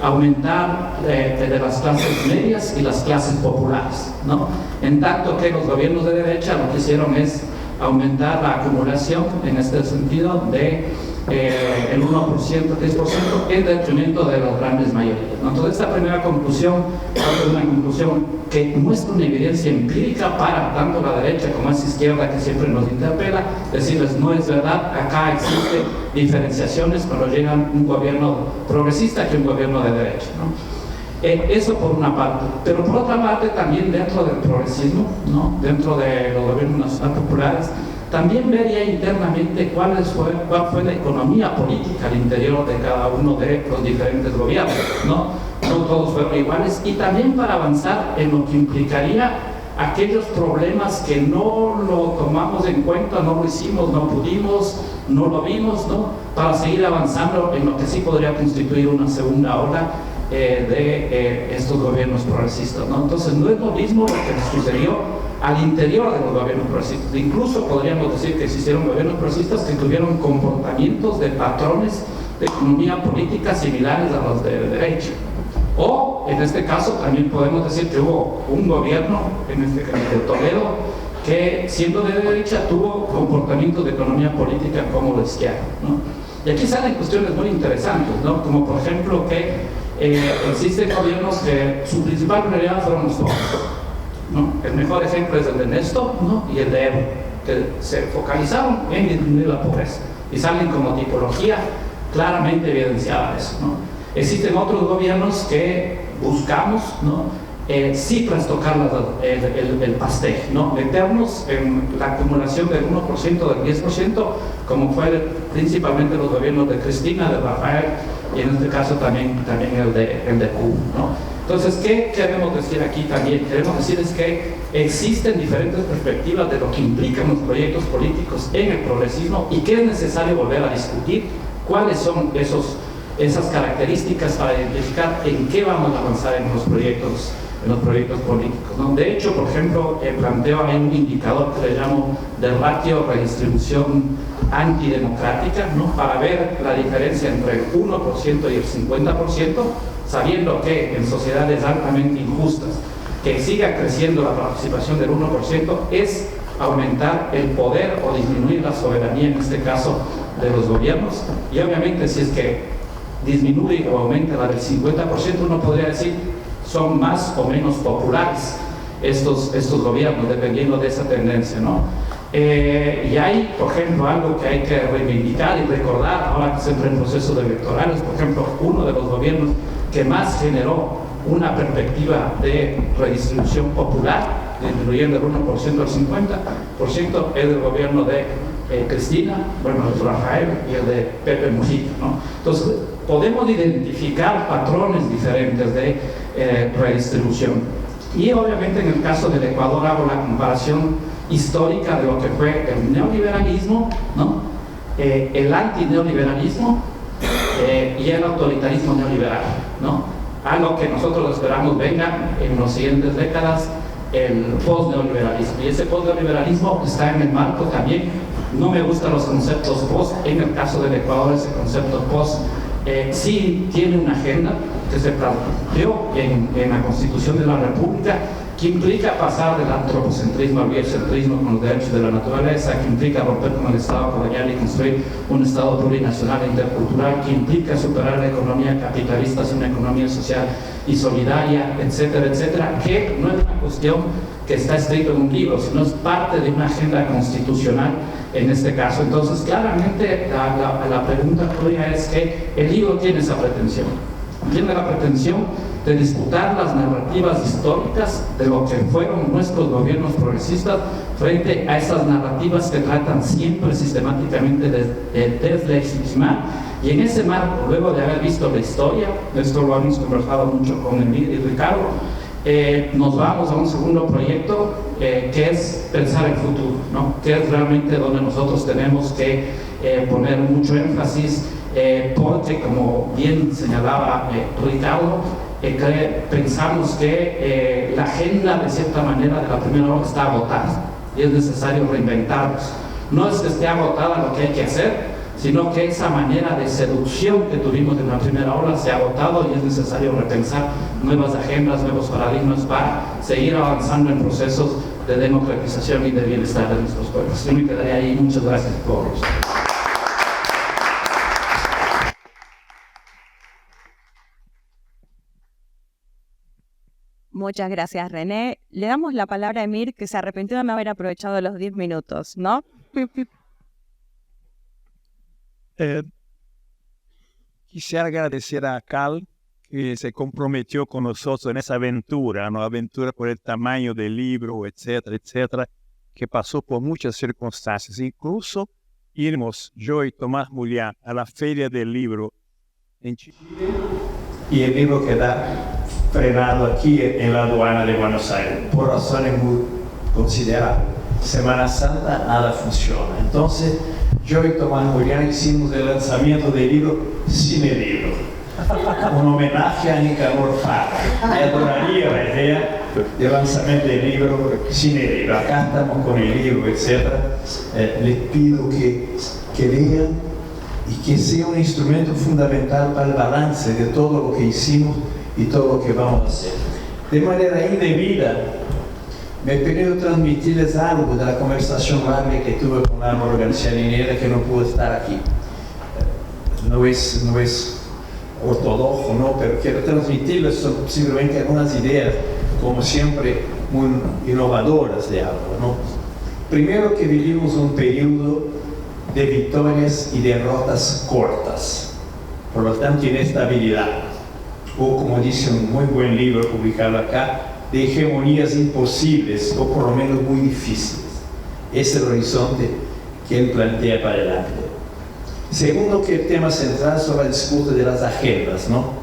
H: aumentar de las clases medias y las clases populares, ¿no? En tanto que los gobiernos de derecha lo que hicieron es aumentar la acumulación en este sentido de el 1%, 10% en detrimento de las grandes mayorías, ¿no? Entonces esta primera conclusión es una conclusión que muestra una evidencia empírica para tanto la derecha como esa izquierda que siempre nos interpela, decirles no es verdad, acá existen diferenciaciones cuando llega un gobierno progresista que un gobierno de derecha, ¿no? Eso por una parte, pero por otra parte también dentro del progresismo, ¿no? Dentro de los gobiernos nacionales populares, también vería internamente cuál fue la economía política al interior de cada uno de los diferentes gobiernos, ¿no? No todos fueron iguales, y también para avanzar en lo que implicaría aquellos problemas que no lo tomamos en cuenta, no lo hicimos, no pudimos, no lo vimos, ¿no? Para seguir avanzando en lo que sí podría constituir una segunda ola de estos gobiernos progresistas, ¿no? Entonces no es lo mismo lo que sucedió al interior de los gobiernos progresistas. Incluso podríamos decir que existieron gobiernos progresistas que tuvieron comportamientos de patrones de economía política similares a los de derecha. O, en este caso, también podemos decir que hubo un gobierno, en este caso de Toledo, que siendo de derecha tuvo comportamiento de economía política como la izquierda, ¿no? Y aquí salen cuestiones muy interesantes, ¿no? Como por ejemplo que existen gobiernos que su principal prioridad fueron los pobres, ¿no? El mejor ejemplo es el de Néstor, ¿no? Y el de Evo, que se focalizaron en disminuir la pobreza y salen como tipología claramente evidenciada eso, ¿no? Existen otros gobiernos que buscamos, ¿no? Sí trastocar el pastel, ¿no? Meternos en la acumulación del 1%, del 10%, como fue principalmente los gobiernos de Cristina, de Rafael, y en este caso también el de Cuba, ¿no? Entonces, ¿qué queremos decir aquí también? Queremos decir es que existen diferentes perspectivas de lo que implican los proyectos políticos en el progresismo y que es necesario volver a discutir cuáles son esas características para identificar en qué vamos a avanzar en los proyectos políticos, ¿no? De hecho, por ejemplo, planteo ahí un indicador que le llamo de ratio redistribución antidemocrática, ¿no? Para ver la diferencia entre el 1% y el 50%, sabiendo que en sociedades altamente injustas, que siga creciendo la participación del 1% es aumentar el poder o disminuir la soberanía, en este caso, de los gobiernos. Y obviamente, si es que disminuye o aumenta la del 50%, uno podría decir son más o menos populares estos gobiernos, dependiendo de esa tendencia, ¿no? Y hay, por ejemplo, algo que hay que reivindicar y recordar ahora que se entra en procesos electorales. Por ejemplo, uno de los gobiernos que más generó una perspectiva de redistribución popular, disminuyendo el 1% al 50%, es el gobierno de Cristina, bueno, el de Rafael y el de Pepe Mujica, ¿no? Entonces, podemos identificar patrones diferentes de redistribución. Y obviamente en el caso del Ecuador hago la comparación histórica de lo que fue el neoliberalismo, ¿no? El antineoliberalismo y el autoritarismo neoliberal, ¿no? Algo que nosotros esperamos venga en las siguientes décadas, el post-neoliberalismo. Y ese post-neoliberalismo está en el marco también, no me gustan los conceptos post, en el caso del Ecuador ese concepto post sí tiene una agenda que se planteó en la Constitución de la República, que implica pasar del antropocentrismo al biocentrismo con los derechos de la naturaleza, que implica romper con el Estado colonial y construir un Estado plurinacional e intercultural, que implica superar la economía capitalista hacia una economía social y solidaria, etcétera, etcétera, que no es una cuestión que está escrito en un libro, sino es parte de una agenda constitucional en este caso. Entonces, claramente la pregunta tuya es que el libro tiene esa pretensión. Tiene la pretensión de disputar las narrativas históricas de lo que fueron nuestros gobiernos progresistas frente a esas narrativas que tratan siempre sistemáticamente de deslegitimar. Y en ese marco, luego de haber visto la historia, esto lo hemos conversado mucho con Emir y Ricardo, nos vamos a un segundo proyecto que es pensar el futuro, ¿no? Que es realmente donde nosotros tenemos que poner mucho énfasis, porque como bien señalaba Ricardo, pensamos que la agenda de cierta manera de la primera ola está agotada y es necesario reinventarnos. No es que esté agotada lo que hay que hacer, sino que esa manera de seducción que tuvimos en la primera ola se ha agotado y es necesario repensar nuevas agendas, nuevos paradigmas para seguir avanzando en procesos de democratización y de bienestar de nuestros pueblos. Yo me quedaría ahí. Muchas gracias por...
B: Muchas gracias, René. Le damos la palabra a Emir, que se arrepintió de no haber aprovechado los 10 minutos, ¿no?
D: Quisiera agradecer a Cal, que se comprometió con nosotros en esa aventura, ¿no? Aventura por el tamaño del libro, etcétera, etcétera, que pasó por muchas circunstancias. Incluso irnos, yo y Tomás Mulián, a la Feria del Libro en Chile, y el libro queda frenado aquí en la aduana de Buenos Aires, por razones muy considerables. Semana Santa nada funciona. Entonces, yo y Tomás Mulián hicimos el lanzamiento del libro sin el libro. Un homenaje a Nicanor Parra. Me adoraría la idea del lanzamiento del libro sin el libro. Acá estamos con el libro, etc. Les pido que lean y que sea un instrumento fundamental para el balance de todo lo que hicimos y todo lo que vamos a hacer. De manera indebida, me he querido transmitirles algo de la conversación larga que tuve con Álvaro García Linera, que no pudo estar aquí. No es ortodoxo, ¿no? Pero quiero transmitirles posiblemente algunas ideas, como siempre, muy innovadoras de Álvaro, ¿no? Primero, que vivimos un periodo de victorias y derrotas cortas, por lo tanto inestabilidad, o como dice un muy buen libro publicado acá, de hegemonías imposibles o por lo menos muy difíciles. Ese es el horizonte que él plantea para adelante. Segundo, que el tema central sobre el discurso de las agendas, ¿no?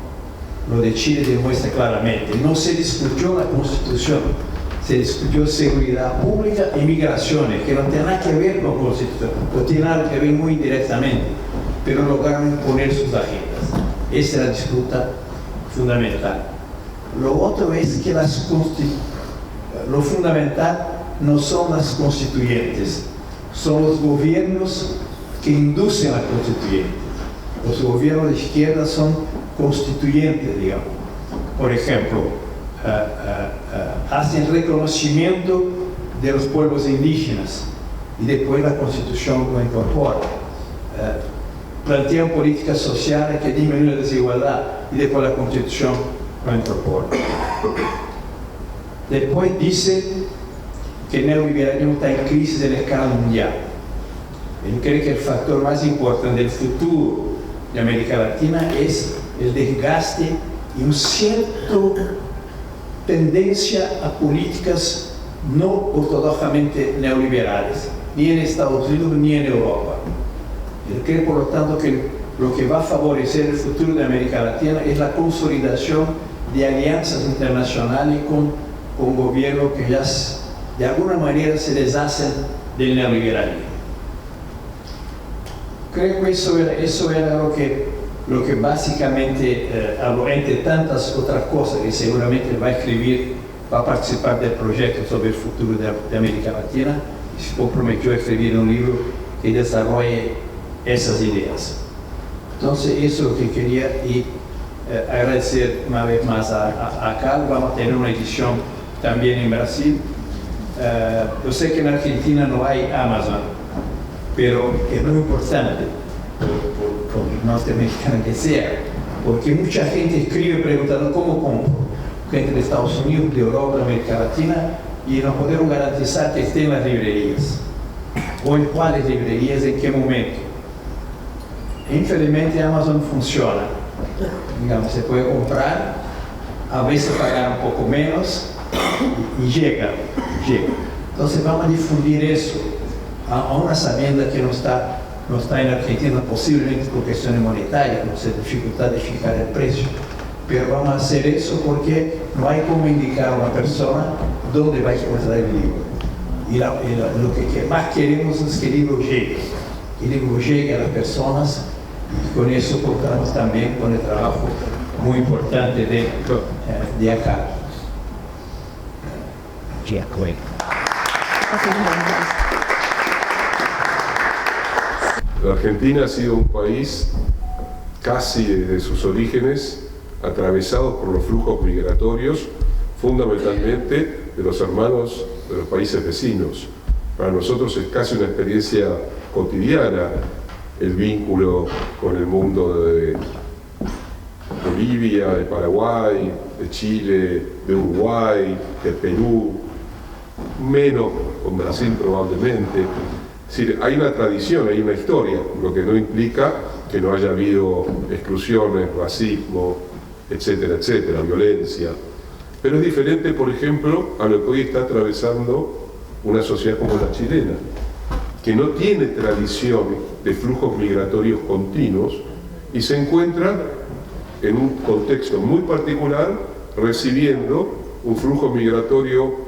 D: Lo de Chile demuestra claramente, no se discutió la Constitución, se discutió seguridad pública y migraciones, que no tienen nada que ver con la Constitución, o tienen algo que ver muy indirectamente, pero lograron imponer sus agendas. Esa es la disputa fundamental. Lo otro es que lo fundamental no son las constituyentes, son los gobiernos que inducen a constituyentes. Los gobiernos de izquierda son constituyentes, digamos. Por ejemplo, hacen reconocimiento de los pueblos indígenas y después la Constitución lo incorpora. Plantean políticas sociales que disminuyen la desigualdad y después la Constitución lo incorpora. Después dice que el neoliberalismo está en crisis en escala mundial. Él cree que el factor más importante del futuro de América Latina es el desgaste y una cierta tendencia a políticas no ortodoxamente neoliberales, ni en Estados Unidos ni en Europa. Él cree, por lo tanto, que lo que va a favorecer el futuro de América Latina es la consolidación de alianzas internacionales con gobiernos que ya de alguna manera se deshacen del neoliberalismo. Creo que eso era lo que básicamente, entre tantas otras cosas que seguramente va a escribir, va a participar del proyecto sobre el futuro de América Latina y se comprometió a escribir un libro que desarrolle esas ideas. Entonces, eso es lo que quería y agradecer una vez más a Carlos. Vamos a tener una edición también en Brasil. Yo sé que en Argentina no hay Amazon, pero es muy importante, por norteamericano que sea, porque mucha gente escribe preguntando cómo compro. Gente de Estados Unidos, de Europa, de América Latina, y no podemos garantizar que estén en las librerías. O en cuáles librerías, en qué momento. Infelizmente Amazon funciona. Digamos, se puede comprar, a veces pagar un poco menos y llega. Entonces vamos a difundir eso, aún sabiendo que no está en Argentina, posiblemente por cuestiones monetarias, por ser dificultad de fijar el precio. Pero vamos a hacer eso porque no hay como indicar a una persona dónde va a encontrar el libro. Y lo que más queremos es que el libro llegue. Que el libro llegue a las personas y con eso contamos también con el trabajo muy importante de acá.
G: La Argentina ha sido un país casi desde sus orígenes atravesado por los flujos migratorios, fundamentalmente de los hermanos de los países vecinos. Para nosotros es casi una experiencia cotidiana el vínculo con el mundo de Bolivia, de Paraguay, de Chile, de Uruguay, de Perú, menos con Brasil probablemente. Es decir, hay una tradición, hay una historia, lo que no implica que no haya habido exclusiones, racismo, etcétera, etcétera, violencia. Pero es diferente, por ejemplo, a lo que hoy está atravesando una sociedad como la chilena, que no tiene tradición de flujos migratorios continuos y se encuentra en un contexto muy particular recibiendo un flujo migratorio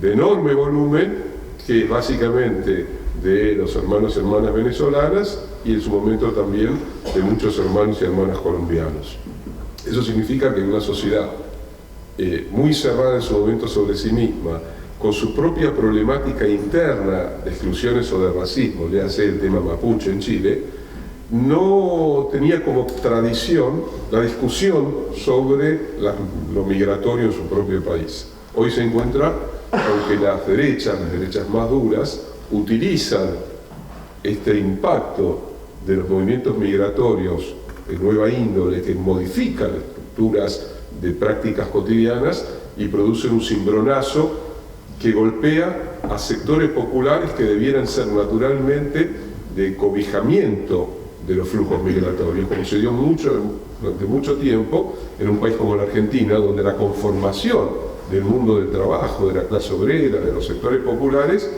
G: de enorme volumen, que es básicamente de los hermanos y hermanas venezolanas y en su momento también de muchos hermanos y hermanas colombianos. Eso significa que una sociedad muy cerrada en su momento sobre sí misma, con su propia problemática interna de exclusiones o de racismo, le hace el tema mapuche en Chile, no tenía como tradición la discusión sobre lo migratorio en su propio país. hoy se encuentra, aunque las derechas más duras, utilizan este impacto de los movimientos migratorios de nueva índole que modifican estructuras de prácticas cotidianas y producen un cimbronazo que golpea a sectores populares que debieran ser naturalmente de cobijamiento de los flujos migratorios, como se dio durante mucho tiempo en un país como la Argentina, donde la conformación del mundo del trabajo, de la clase obrera, de los sectores populares,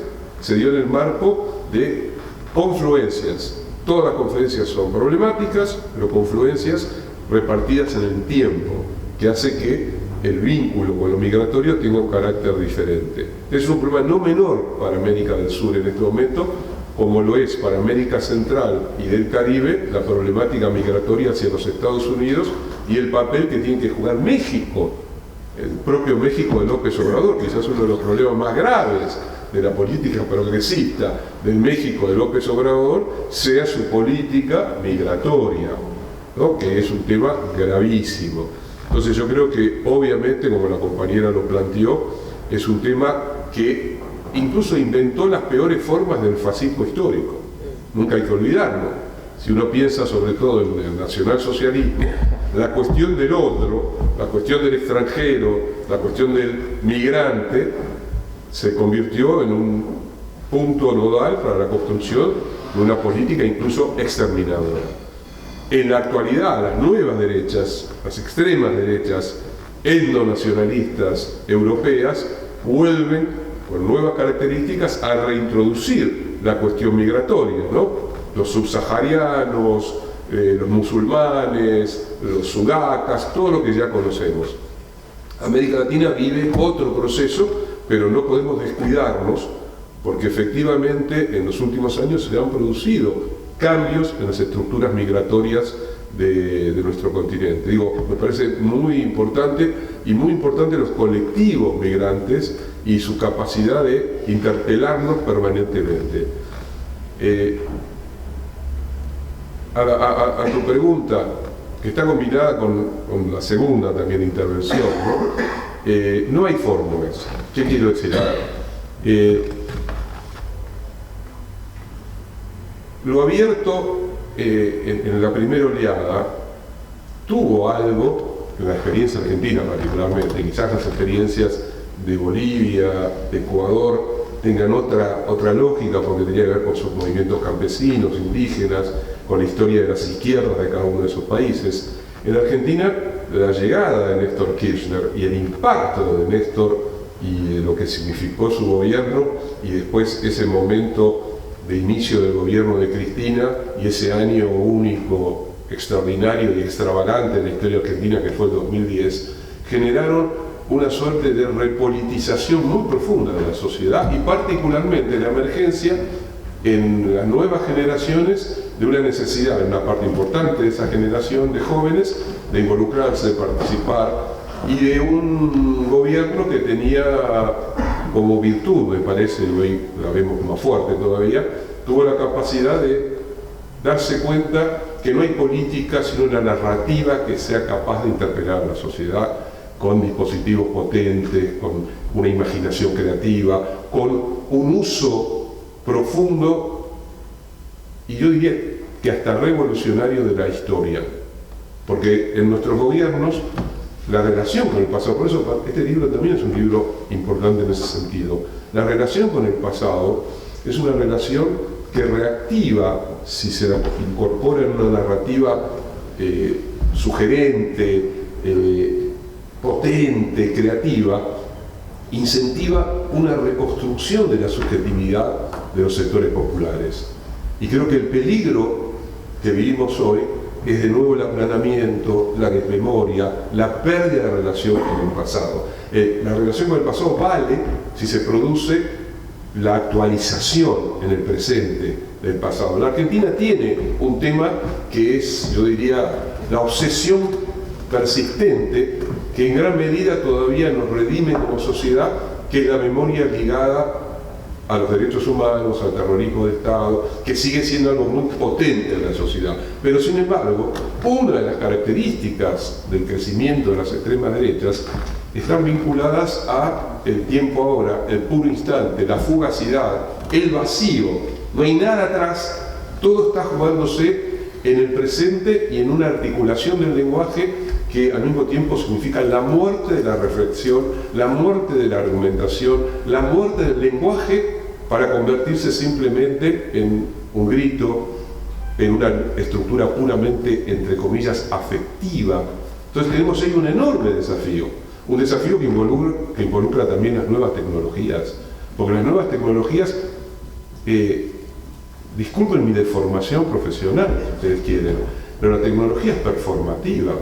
G: se dio en el marco de confluencias. Todas las confluencias son problemáticas, pero confluencias repartidas en el tiempo, que hace que el vínculo con lo migratorio tenga un carácter diferente. Es un problema no menor para América del Sur en este momento, como lo es para América Central y del Caribe la problemática migratoria hacia los Estados Unidos y el papel que tiene que jugar México, el propio México de López Obrador, quizás uno de los problemas más graves de la política progresista del México de López Obrador sea su política migratoria, ¿no? Que es un tema gravísimo. Entonces yo creo que obviamente, como la compañera lo planteó, es un tema que incluso inventó las peores formas del fascismo histórico. Nunca hay que olvidarlo. Si uno piensa sobre todo en el nacionalsocialismo, la cuestión del otro, la cuestión del extranjero, la cuestión del migrante, se convirtió en un punto nodal para la construcción de una política incluso exterminadora. En la actualidad, las nuevas derechas, las extremas derechas etnonacionalistas europeas, vuelven con nuevas características a reintroducir la cuestión migratoria, ¿no? Los subsaharianos, los musulmanes, los sudacas, todo lo que ya conocemos. América Latina vive otro proceso, pero no podemos descuidarnos, porque efectivamente en los últimos años se han producido cambios en las estructuras migratorias de nuestro continente. Digo, me parece muy importante y muy importante los colectivos migrantes y su capacidad de interpelarnos permanentemente. A tu pregunta, que está combinada con la segunda también intervención, ¿no? No hay fórmulas. ¿Qué quiero decir? Lo abierto en la primera oleada tuvo algo, en la experiencia argentina particularmente, quizás las experiencias de Bolivia, de Ecuador, tengan otra lógica porque tenía que ver con sus movimientos campesinos, indígenas, con la historia de las izquierdas de cada uno de esos países. En Argentina, la llegada de Néstor Kirchner y el impacto de Néstor y de lo que significó su gobierno y después ese momento de inicio del gobierno de Cristina y ese año único, extraordinario y extravagante en la historia argentina que fue el 2010, generaron una suerte de repolitización muy profunda de la sociedad y particularmente la emergencia en las nuevas generaciones de una necesidad en una parte importante de esa generación de jóvenes de involucrarse, de participar y de un gobierno que tenía como virtud, me parece, y hoy la vemos más fuerte todavía, tuvo la capacidad de darse cuenta que no hay política sino una narrativa que sea capaz de interpelar a la sociedad con dispositivos potentes, con una imaginación creativa, con un uso profundo y yo diría que hasta revolucionario de la historia, porque en nuestros gobiernos la relación con el pasado, por eso este libro también es un libro importante en ese sentido, la relación con el pasado es una relación que reactiva, si se la incorpora en una narrativa sugerente, potente, creativa, incentiva una reconstrucción de la subjetividad de los sectores populares. Y creo que el peligro que vivimos hoy es de nuevo el aplanamiento, la desmemoria, la pérdida de relación con el pasado. La relación con el pasado vale si se produce la actualización en el presente del pasado. La Argentina tiene un tema que es, yo diría, la obsesión persistente que en gran medida todavía nos redime como sociedad, que es la memoria ligada a los derechos humanos, al terrorismo de Estado, que sigue siendo algo muy potente en la sociedad. Pero sin embargo, una de las características del crecimiento de las extremas derechas están vinculadas a el tiempo ahora, el puro instante, la fugacidad, el vacío. No hay nada atrás, todo está jugándose en el presente y en una articulación del lenguaje que al mismo tiempo significa la muerte de la reflexión, la muerte de la argumentación, la muerte del lenguaje para convertirse simplemente en un grito, en una estructura puramente, entre comillas, afectiva. Entonces tenemos ahí un enorme desafío, un desafío que involucra también las nuevas tecnologías, porque las nuevas tecnologías, disculpen mi deformación profesional, si ustedes quieren, pero la tecnología es performativa.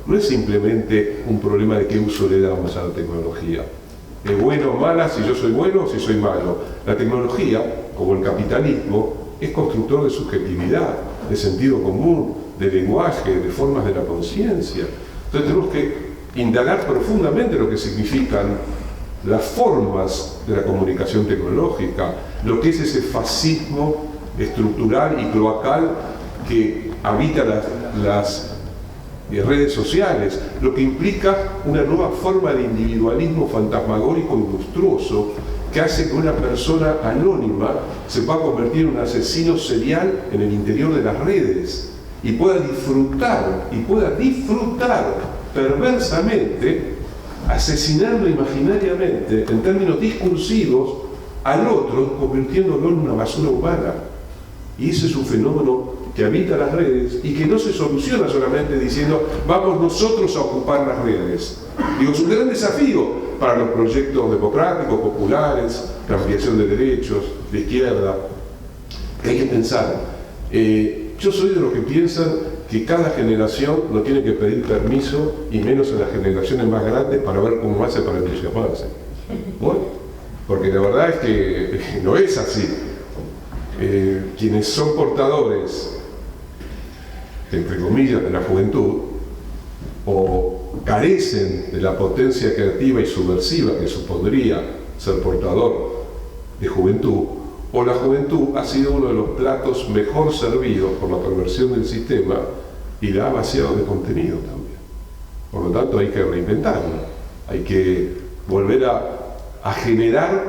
G: No es simplemente un problema de qué uso le damos a la tecnología. ¿Es bueno o mala si yo soy bueno o si soy malo? La tecnología, como el capitalismo, es constructor de subjetividad, de sentido común, de lenguaje, de formas de la conciencia. Entonces tenemos que indagar profundamente lo que significan las formas de la comunicación tecnológica, lo que es ese fascismo estructural y cloacal que habita las redes sociales, lo que implica una nueva forma de individualismo fantasmagórico y monstruoso que hace que una persona anónima se pueda convertir en un asesino serial en el interior de las redes y pueda disfrutar perversamente, asesinando imaginariamente, en términos discursivos, al otro, convirtiéndolo en una basura humana. Y ese es un fenómeno que habita las redes y que no se soluciona solamente diciendo vamos nosotros a ocupar las redes. Digo, es un gran desafío para los proyectos democráticos, populares, la ampliación de derechos, de izquierda, que hay que pensar. Yo soy de los que piensan que cada generación no tiene que pedir permiso, y menos en las generaciones más grandes, para ver cómo hace para entusiasmarse. Bueno, porque la verdad es que no es así. Quienes son portadores, entre comillas, de la juventud, o carecen de la potencia creativa y subversiva que supondría ser portador de juventud, o la juventud ha sido uno de los platos mejor servidos por la perversión del sistema y la ha vaciado de contenido también. Por lo tanto, hay que reinventarlo, hay que volver a generar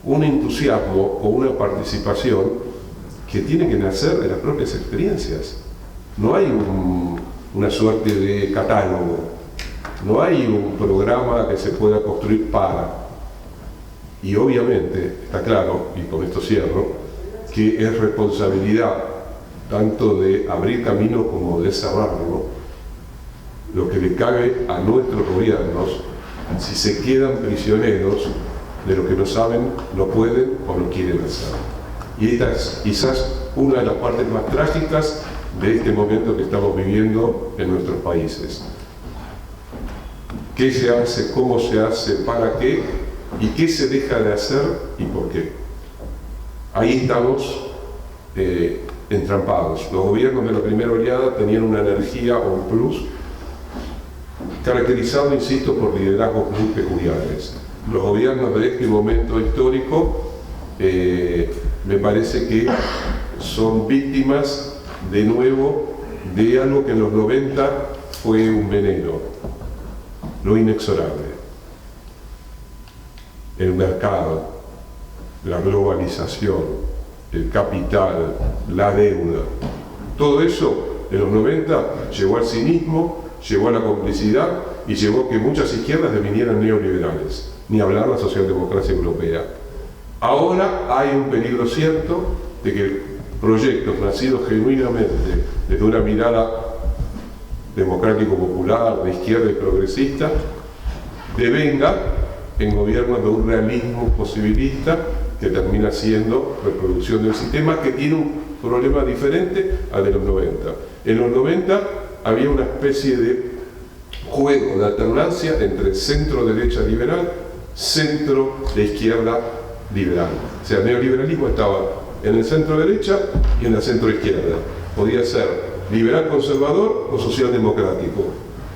G: un entusiasmo o una participación que tiene que nacer de las propias experiencias. No hay una suerte de catálogo, no hay un programa que se pueda construir para. Y obviamente, está claro, y con esto cierro, que es responsabilidad tanto de abrir camino como de cerrarlo, lo que le cabe a nuestros gobiernos si se quedan prisioneros de lo que no saben, no pueden o no quieren hacer. Y esta es quizás una de las partes más trágicas de este momento que estamos viviendo en nuestros países. ¿Qué se hace? ¿Cómo se hace? ¿Para qué? ¿Y qué se deja de hacer? ¿Y por qué? Ahí estamos entrampados. Los gobiernos de la primera oleada tenían una energía o un plus caracterizado, insisto, por liderazgos muy peculiares. Los gobiernos de este momento histórico me parece que son víctimas de nuevo de algo que en los 90 fue un veneno, lo inexorable. El mercado, la globalización, el capital, la deuda, todo eso en los 90 llevó al cinismo, llevó a la complicidad y llevó a que muchas izquierdas devinieran neoliberales, ni hablar la socialdemocracia europea. Ahora hay un peligro cierto de que proyectos nacidos genuinamente desde una mirada democrático-popular, de izquierda y progresista, devenga en gobiernos de un realismo posibilista que termina siendo reproducción del sistema, que tiene un problema diferente al de los 90. En los 90 había una especie de juego de alternancia entre centro-derecha liberal, centro de izquierda liberal. O sea, el neoliberalismo estaba en el centro-derecha y en la centro-izquierda. Podía ser liberal conservador o social democrático.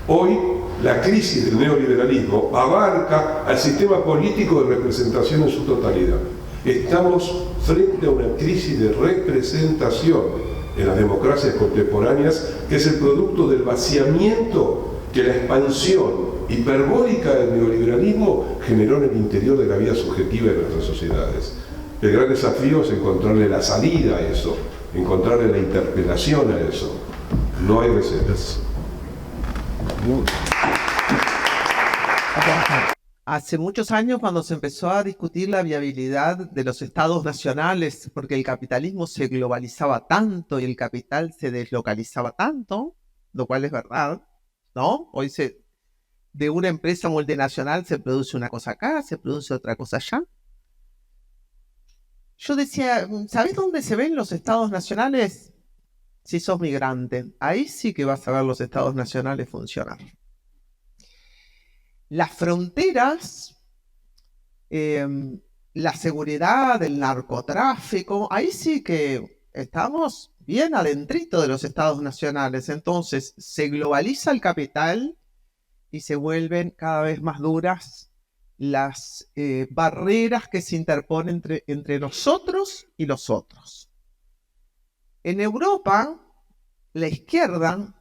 G: Hoy la crisis del neoliberalismo abarca al sistema político de representación en su totalidad. Estamos frente a una crisis de representación en las democracias contemporáneas, que es el producto del vaciamiento que la expansión hiperbólica del neoliberalismo generó en el interior de la vida subjetiva de nuestras sociedades. El gran desafío es encontrarle la salida a eso, encontrarle la interpelación a eso. No hay recetas.
F: Hace muchos años, cuando se empezó a discutir la viabilidad de los estados nacionales, porque el capitalismo se globalizaba tanto y el capital se deslocalizaba tanto, lo cual es verdad, ¿no? Hoy de una empresa multinacional se produce una cosa acá, se produce otra cosa allá. Yo decía, ¿sabés dónde se ven los estados nacionales? Si sos migrante, ahí sí que vas a ver los estados nacionales funcionar. Las fronteras, la seguridad, el narcotráfico, ahí sí que estamos bien adentrito de los estados nacionales. Entonces se globaliza el capital y se vuelven cada vez más duras las barreras que se interponen entre nosotros y los otros. En Europa, la izquierda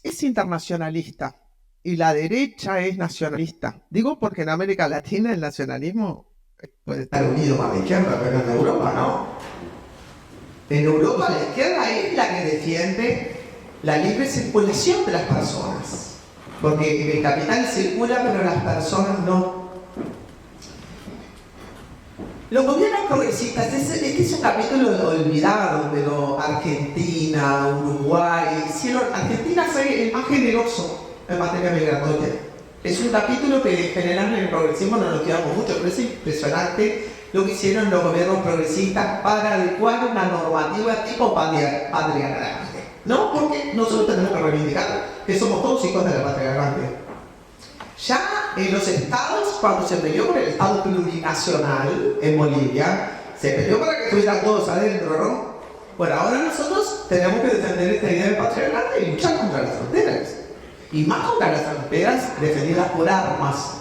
F: es internacionalista y la derecha es nacionalista. Digo porque en América Latina el nacionalismo puede estar unido a la izquierda, pero en Europa no. En Europa la izquierda es la que defiende la libre circulación de las personas. Porque el capital circula, pero las personas no. Los gobiernos progresistas, este es un capítulo olvidado, pero Argentina, Uruguay, Argentina fue el más generoso en materia migratoria. Es un capítulo que en general en el progresismo no nos quedamos mucho, pero es impresionante lo que hicieron los gobiernos progresistas para adecuar una normativa tipo patria grande. ¿No? Porque nosotros tenemos que reivindicar que somos todos hijos de la patria grande. Ya en los estados, cuando se peleó por el estado plurinacional en Bolivia, se peleó para que estuvieran todos adentro, ¿no? Bueno, ahora nosotros tenemos que defender esta idea de patria grande y luchar contra las fronteras. Y más contra las fronteras defendidas por armas.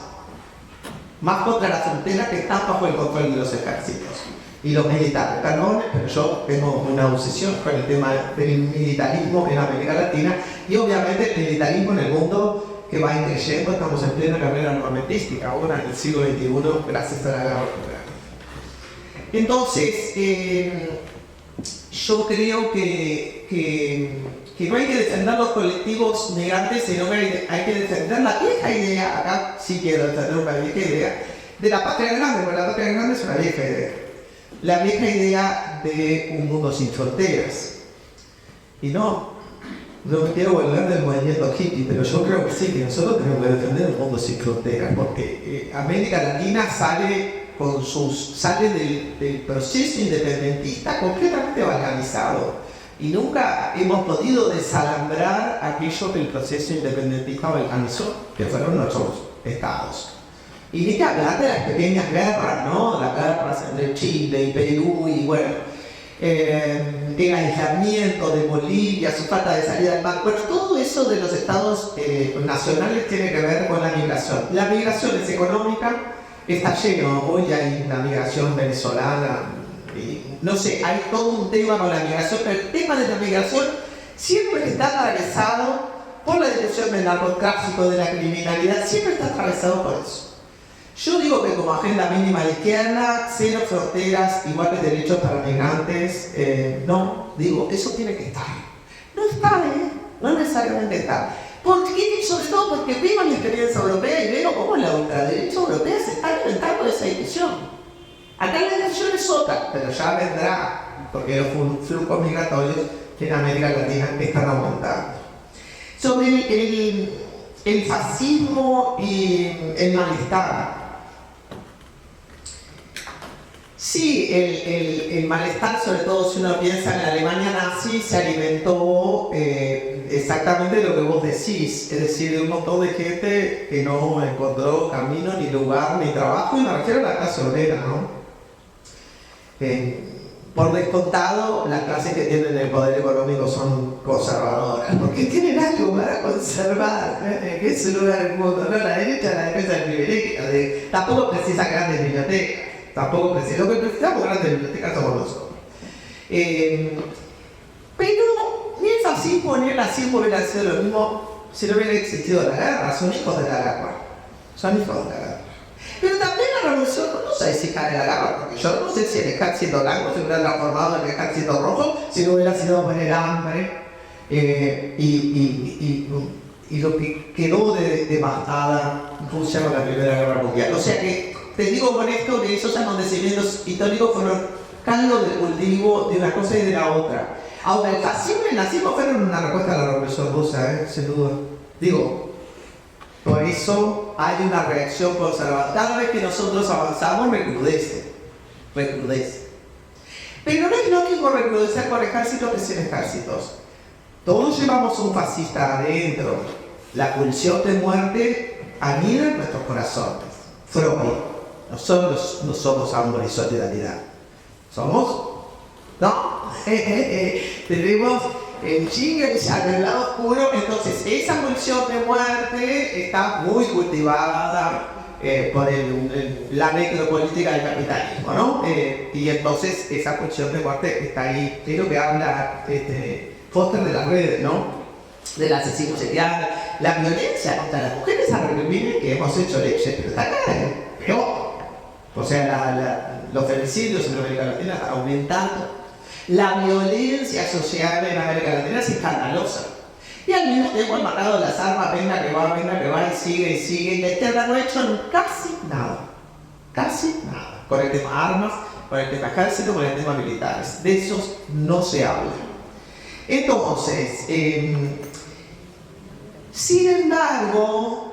F: Más contra las fronteras que están bajo el control de los ejércitos y los militares, perdón, pero yo tengo una obsesión con el tema del militarismo en América Latina y obviamente el militarismo en el mundo que va increyendo. Estamos en plena carrera armamentística ahora en el siglo XXI gracias a la guerra nuclear. Entonces, yo creo que no hay que defender los colectivos migrantes, sino que hay que defender la vieja idea, acá sí quiero defender una vieja idea, de la patria grande, porque la patria grande es una vieja idea. La vieja idea de un mundo sin fronteras. Y no me quiero volver del movimiento hippie, pero yo creo que sí, que nosotros tenemos que defender un mundo sin fronteras, porque América Latina sale del proceso independentista completamente balcanizado. Y nunca hemos podido desalambrar aquello que el proceso independentista balcanizó, que fueron nuestros estados. Y ni que hablar de las pequeñas guerras, ¿no? Las guerras entre Chile y Perú y bueno, el aislamiento de Bolivia, su falta de salida al mar. Bueno, todo eso de los estados nacionales tiene que ver con la migración. La migración es económica, está lleno, hoy hay una migración venezolana, y, no sé, hay todo un tema con la migración, pero el tema de la migración siempre está atravesado por la dimensión del narcotráfico, de la criminalidad, siempre está atravesado por eso. Yo digo que como agenda mínima de izquierda, cero fronteras, iguales derechos para migrantes, no, digo, eso tiene que estar. No está, no necesariamente está. Porque, sobre todo porque vivo la experiencia europea y veo cómo la ultraderecha europea se está alimentando de esa división. Acá la división es otra, pero ya vendrá, porque los flujos migratorios en América Latina están aumentando. Sobre el fascismo y el malestar. Sí, el malestar, sobre todo si uno piensa en la Alemania nazi, se alimentó exactamente de lo que vos decís, es decir, de un montón de gente que no encontró camino, ni lugar, ni trabajo, y me refiero a la clase obrera, ¿no?
E: por descontado, las clases que tienen el poder económico son conservadoras, porque tienen algo para conservar, que es su lugar en el mundo, ¿no? La derecha es la defensa del privilegio, tampoco precisa grandes bibliotecas, tampoco precisa, lo que precisamos grandes bibliotecas somos nosotros. Pero ni el fascismo ni el nazismo hubieran sido lo mismo si no hubiera existido la guerra, son hijos de la guerra, son hijos de la guerra. Pero también la revolución, no sé si cae la guerra, porque yo no sé si el ejército blanco se hubiera transformado en el ejército rojo si no hubiera sido por el hambre y lo que quedó devastada Rusia con la Primera Guerra Mundial. O sea que te digo con esto que esos acontecimientos históricos fueron caldo de cultivo de una cosa y de la otra. Ahora, el fascismo y el nazismo fueron una respuesta a la Revolución Rusa, sin duda. Digo, por eso hay una reacción conservadora. Cada vez que nosotros avanzamos, recrudece. Pero no es lógico recrudecer con ejércitos que sin ejércitos. Todos llevamos un fascista adentro. La pulsión de muerte anida en nuestros corazones. Freud. Nosotros no somos amor y solidaridad. Somos, ¿no? Tenemos el chingue en el lado oscuro. Entonces esa pulsión de muerte está muy cultivada por la necropolítica del capitalismo, ¿no? Y entonces esa pulsión de muerte está ahí. Es lo que habla Foster de las redes, ¿no? Del asesino serial, la violencia contra las mujeres a reprimir, que hemos hecho leyes, pero está acá, peor. O sea, los femicidios en América Latina están aumentando. La violencia social en América Latina es escandalosa. Y al mismo tiempo han matado las armas, venga que va, y sigue. Y la izquierda no ha hecho casi nada. Con el tema armas, con el tema ejército, con el tema militares. De esos no se habla. Entonces, sin embargo,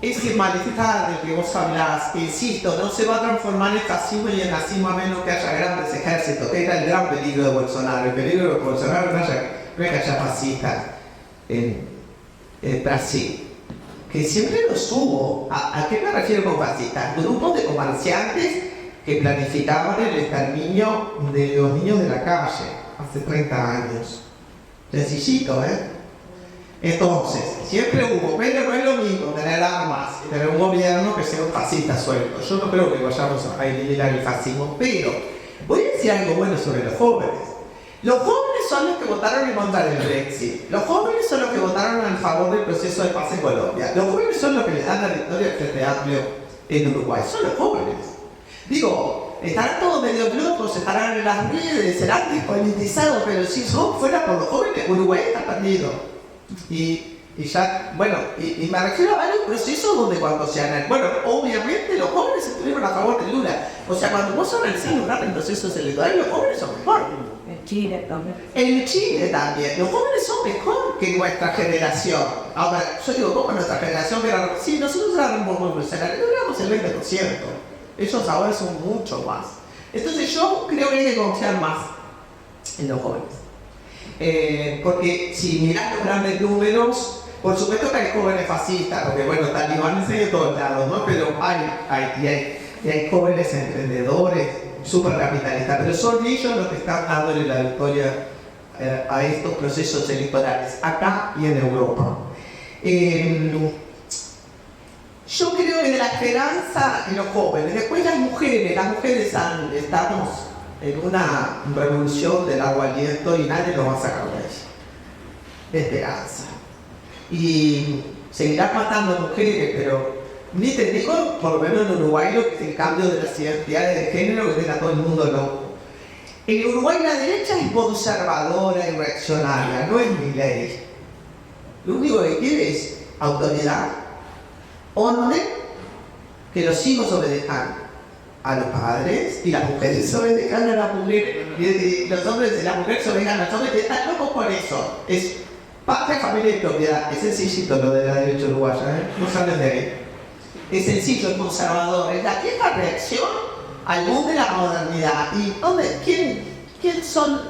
E: ese malestar del que vos hablás, insisto, no se va a transformar en fascismo y en nazismo a menos que haya grandes ejércitos, que era el gran peligro de Bolsonaro. El peligro de Bolsonaro no es que haya fascistas en Brasil, que siempre los hubo. ¿A qué me refiero con fascistas? Grupos de comerciantes que planificaban el exterminio de los niños de la calle hace 30 años. Sencillito, Entonces, siempre hubo, pero no es lo mismo tener armas y tener un gobierno que sea un fascista suelto. Yo no creo que vayamos a eliminar el fascismo, pero voy a decir algo bueno sobre los jóvenes. Los jóvenes son los que votaron en contra del Brexit. Los jóvenes son los que votaron a favor del proceso de paz en Colombia. Los jóvenes son los que le dan la victoria al Frente Amplio en Uruguay. Son los jóvenes. Digo, estarán todos medio locos, estarán en las redes, serán despolitizados, pero si fuera por los jóvenes, Uruguay está perdido. Y ya, bueno, y me refiero a varios procesos donde cuando se analizan, bueno, obviamente los jóvenes estuvieron a favor de Lula. O sea, cuando vos analizás los grandes procesos electorales, los jóvenes son mejor.
C: En Chile también.
E: En Chile también. Los jóvenes son mejor que nuestra generación. Ahora, yo digo, ¿cómo nuestra generación? Sí, nosotros éramos muy revolucionarios, éramos el 20%. Ellos ahora son mucho más. Entonces yo creo que hay que confiar más en los jóvenes. Porque si mirás los grandes números, por supuesto que hay jóvenes fascistas, porque bueno, talibanes hay de todos lados, ¿no? Pero hay jóvenes emprendedores, supercapitalistas, pero son ellos los que están dándole la victoria a estos procesos electorales, acá y en Europa. Yo creo que de la esperanza en los jóvenes, después las mujeres estamos en una revolución del agua aliento y nadie nos va a sacar de ella. Esperanza. Y seguirán matando mujeres, pero ni te digo, por lo menos en Uruguay, lo que es el cambio de las identidades de género que deja a todo el mundo loco. En Uruguay la derecha es conservadora y reaccionaria, no es Milei. Lo único que quiere es autoridad, orden, que los hijos obedezcan a los padres y las mujeres obedezcan a las mujeres, y los hombres y las mujeres obedezcan a los hombres, que están locos por eso. Es patria, familia y propiedad. Es sencillito lo de la derecha uruguaya, no salen de ahí. Es sencillo, es conservador, es la vieja reacción al mundo de la modernidad. ¿Y quién son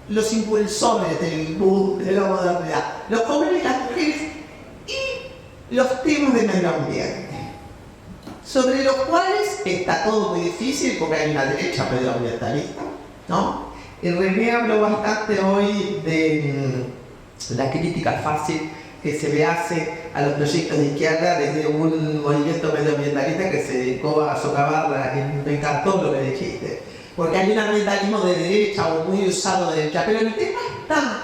E: los impulsores del boom de la modernidad? Los jóvenes, las mujeres y los temas de medio ambiente, sobre los cuales está todo muy difícil porque hay una derecha medioambientalista, ¿no? René habló bastante hoy de la crítica fácil que se le hace a los proyectos de izquierda desde un movimiento medioambientalista que se dedicó a socavarla. Me encantó lo que dijiste, porque hay un ambientalismo de derecha o muy usado de derecha, pero el tema está.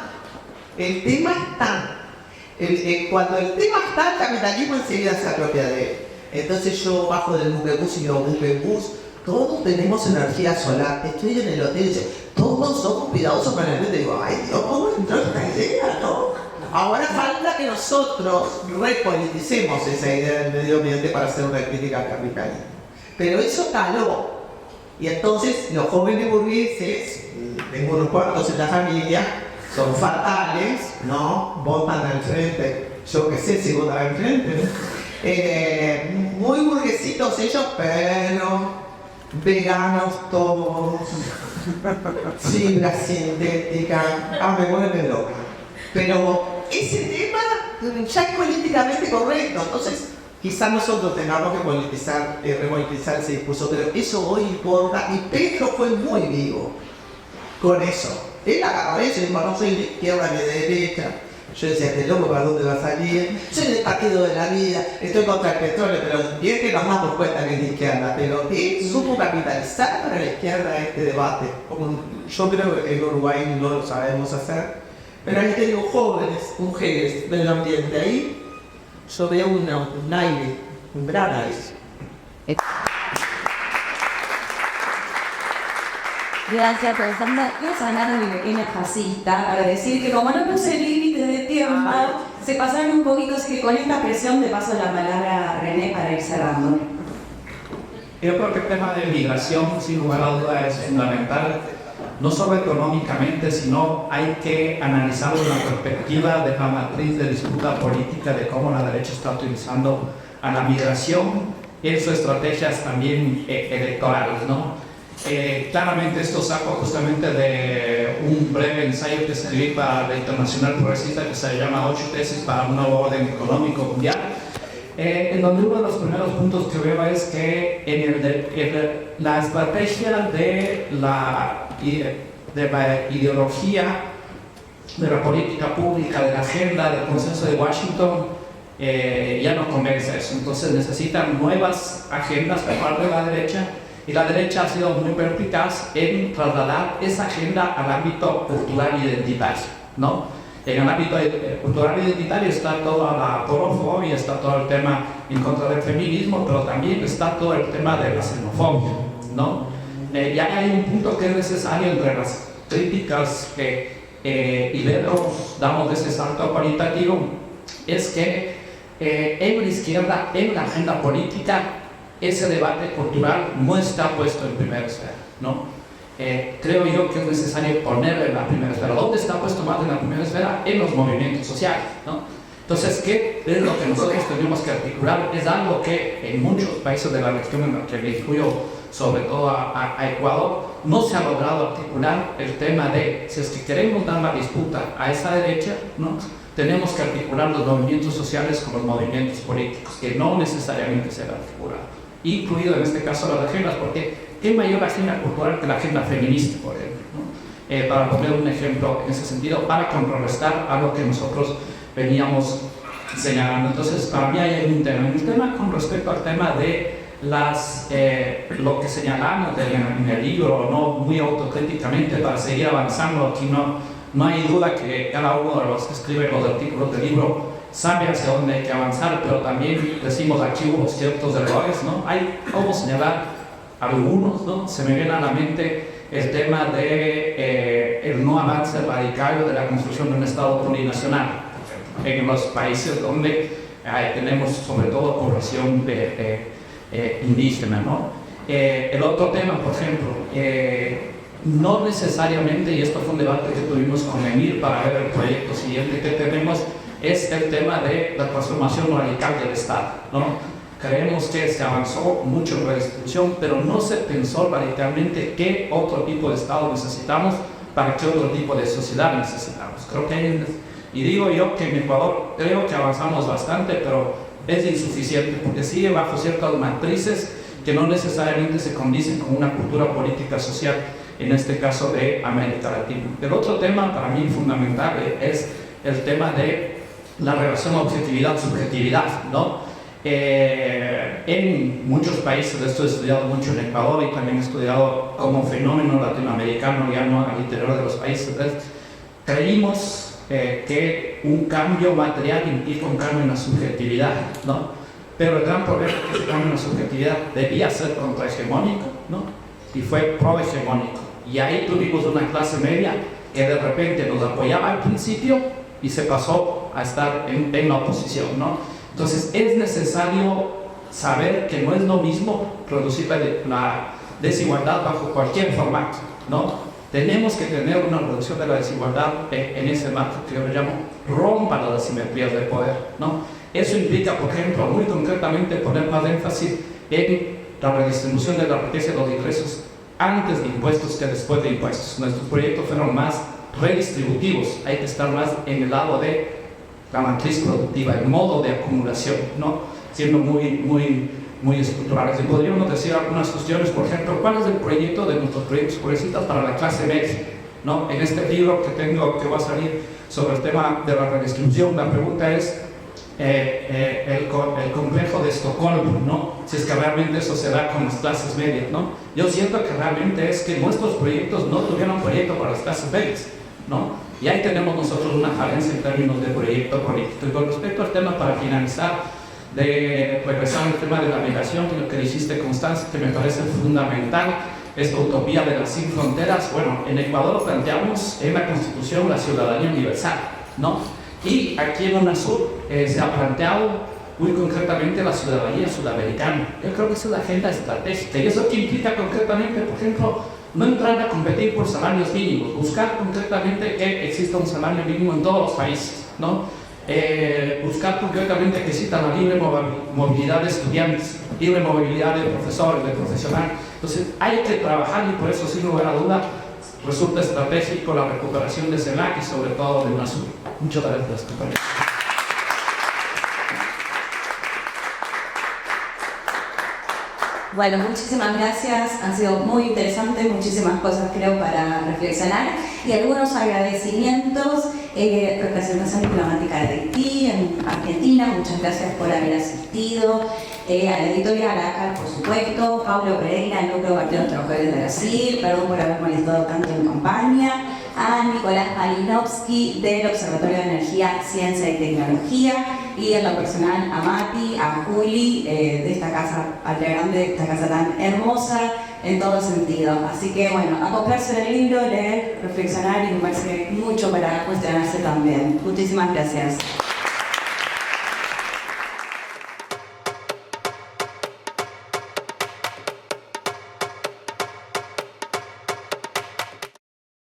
E: Cuando el tema está, el capitalismo enseguida se apropia de él. Entonces yo bajo del buquebús y digo, buquebús, todos tenemos energía solar. Estoy en el hotel y dice, todos somos cuidadosos con el medio. Digo, ay Dios, ¿cómo entró esta idea, no? Ahora falta que nosotros repoliticemos esa idea del medio ambiente para hacer una crítica al capitalismo. Pero eso caló. Y entonces los jóvenes burgueses, tengo unos cuantos en la familia, son fatales, ¿no? Votan al frente, yo qué sé si votan al frente, ¿no? Muy burguesitos ellos, pero veganos todos, fibra sintética, me vuelve loca. Pero ese tema ya es políticamente correcto, entonces quizás nosotros tengamos que politizar, repolitizar ese discurso, pero eso hoy importa y Pedro fue muy vivo con eso. Él agarró eso y dijo, no soy de izquierda ni de derecha. Yo decía, este loco, ¿para dónde va a salir? Soy del partido de la vida, estoy contra el petróleo, pero bien que nos damos cuenta que es de izquierda, pero él supo capitalizar para la izquierda este debate. Yo creo que en Uruguay no lo sabemos hacer, pero ahí te digo, jóvenes, mujeres, medio ambiente, ahí yo veo un aire, un gran aire.
C: Gracias, profesor. Vamos a ganar mi pequeña casita para decir que como no puse límite de tiempo, se pasaron un poquito, así que con esta presión le paso la palabra a René para ir cerrando.
H: Yo creo que el tema de migración, sin lugar a duda, es fundamental, no solo económicamente, sino hay que analizarlo en la perspectiva de la matriz de disputa política de cómo la derecha está utilizando a la migración en sus estrategias también electorales, ¿no? Claramente esto saco justamente de un breve ensayo que escribí para la Internacional Progresista que se llama 8 tesis para un nuevo orden económico mundial, en donde uno de los primeros puntos que veo es que en la estrategia de la ideología de la política pública, de la agenda, del consenso de Washington, ya no convence eso. Entonces necesitan nuevas agendas por parte de la derecha. Y la derecha ha sido muy perspicaz en trasladar esa agenda al ámbito cultural y identitario, ¿no? En el ámbito cultural y identitario está toda la porofobia, está todo el tema en contra del feminismo, pero también está todo el tema de la xenofobia, ¿no? Ya hay un punto que es necesario entre las críticas y luego damos ese salto cualitativo, es que en la izquierda, en la agenda política, ese debate cultural no está puesto en primera esfera, ¿no? Creo yo que es necesario ponerlo en la primera esfera. ¿Dónde está puesto más en la primera esfera? En los movimientos sociales, ¿no? Entonces, ¿qué es lo que nosotros tenemos que articular? Es algo que en muchos países de la región, en la que me incluyo sobre todo a Ecuador, no se ha logrado articular el tema de, si es que queremos dar la disputa a esa derecha, ¿no? Tenemos que articular los movimientos sociales con los movimientos políticos, que no necesariamente se han articulado, incluido en este caso las agendas, porque ¿qué mayor agenda cultural que la agenda feminista, por ejemplo, ¿no? Para poner un ejemplo en ese sentido, para contrarrestar algo que nosotros veníamos señalando. Entonces, para mí hay un tema con respecto al tema de lo que señalamos en el libro, ¿no? Muy autocríticamente, para seguir avanzando. Aquí no hay duda que cada uno de los que escriben los artículos del libro sabe hacia dónde hay que avanzar, pero también decimos aquí hubo ciertos errores, ¿no? Hay cómo señalar algunos, ¿no? Se me viene a la mente el tema de el no avance radical de la construcción de un Estado plurinacional en los países donde tenemos sobre todo población indígena, ¿no? El otro tema, por ejemplo, no necesariamente, y esto fue un debate que tuvimos con Emir para ver el proyecto siguiente que tenemos, es el tema de la transformación radical del Estado, ¿no? Creemos que se avanzó mucho en la redistribución, pero no se pensó radicalmente qué otro tipo de Estado necesitamos para qué otro tipo de sociedad necesitamos. Creo que y digo yo que en Ecuador creo que avanzamos bastante, pero es insuficiente porque sigue bajo ciertas matrices que no necesariamente se condicen con una cultura política social en este caso de América Latina. El otro tema para mí fundamental es el tema de la relación objetividad-subjetividad, ¿no? En muchos países, esto he estudiado mucho en Ecuador y también he estudiado como fenómeno latinoamericano, ya no al interior de los países, creímos que un cambio material implica un cambio en la subjetividad, ¿no? Pero el gran problema es que ese cambio en la subjetividad debía ser contrahegemónico, ¿no? Y fue prohegemónico. Y ahí tuvimos una clase media que de repente nos apoyaba al principio y se pasó a estar en la oposición, ¿no? Entonces es necesario saber que no es lo mismo reducir la desigualdad bajo cualquier formato, ¿no? Tenemos que tener una reducción de la desigualdad en ese marco que yo le llamo rompa las asimetrías de poder, ¿no? Eso implica, por ejemplo, muy concretamente poner más énfasis en la redistribución de la riqueza y los ingresos antes de impuestos que después de impuestos. Nuestros proyectos fueron más redistributivos, hay que estar más en el lado de la matriz productiva, el modo de acumulación, ¿no? Siendo muy estructurales. Y podríamos decir algunas cuestiones, por ejemplo, ¿cuál es el proyecto de nuestros proyectos progresistas para la clase media? ¿No? En este libro que va a salir sobre el tema de la redistribución, la pregunta es el complejo de Estocolmo, ¿no? Si es que realmente eso se da con las clases medias, ¿no? Yo siento que realmente es que nuestros proyectos no tuvieron proyecto para las clases medias, ¿no? Y ahí tenemos nosotros una falencia en términos de proyecto político. Y con respecto al tema, para finalizar, de regresar al tema de la migración, que dijiste, Constanza, que me parece fundamental, esta utopía de las sin fronteras. Bueno, en Ecuador planteamos en la Constitución la ciudadanía universal, ¿no? Y aquí en UNASUR se ha planteado muy concretamente la ciudadanía sudamericana. Yo creo que esa es la agenda estratégica. ¿Y eso qué implica concretamente? Por ejemplo, no entrar a competir por salarios mínimos, buscar concretamente que exista un salario mínimo en todos los países, ¿no? Buscar concretamente que exista la libre movilidad de estudiantes, libre movilidad de profesores, de profesionales. Entonces hay que trabajar, y por eso, sin lugar a duda, resulta estratégico la recuperación de CELAC y sobre todo de UNASUR. Muchas gracias, compañeros.
C: Bueno, muchísimas gracias, han sido muy interesantes, muchísimas cosas creo para reflexionar y algunos agradecimientos. Representación diplomática de Haití en Argentina, muchas gracias por haber asistido. A la editorial Aracal, por supuesto, Paulo Pereira, el Núcleo Partido de los Trabajadores de Brasil, perdón por haber molestado tanto en campaña. A Nicolás Malinowski del Observatorio de Energía, Ciencia y Tecnología, y en lo personal a Mati, a Juli, de esta casa, Patria Grande, de esta casa tan hermosa en todo sentido. Así que bueno, acoplarse en el libro, leer, reflexionar y me parece mucho para cuestionarse también. Muchísimas gracias.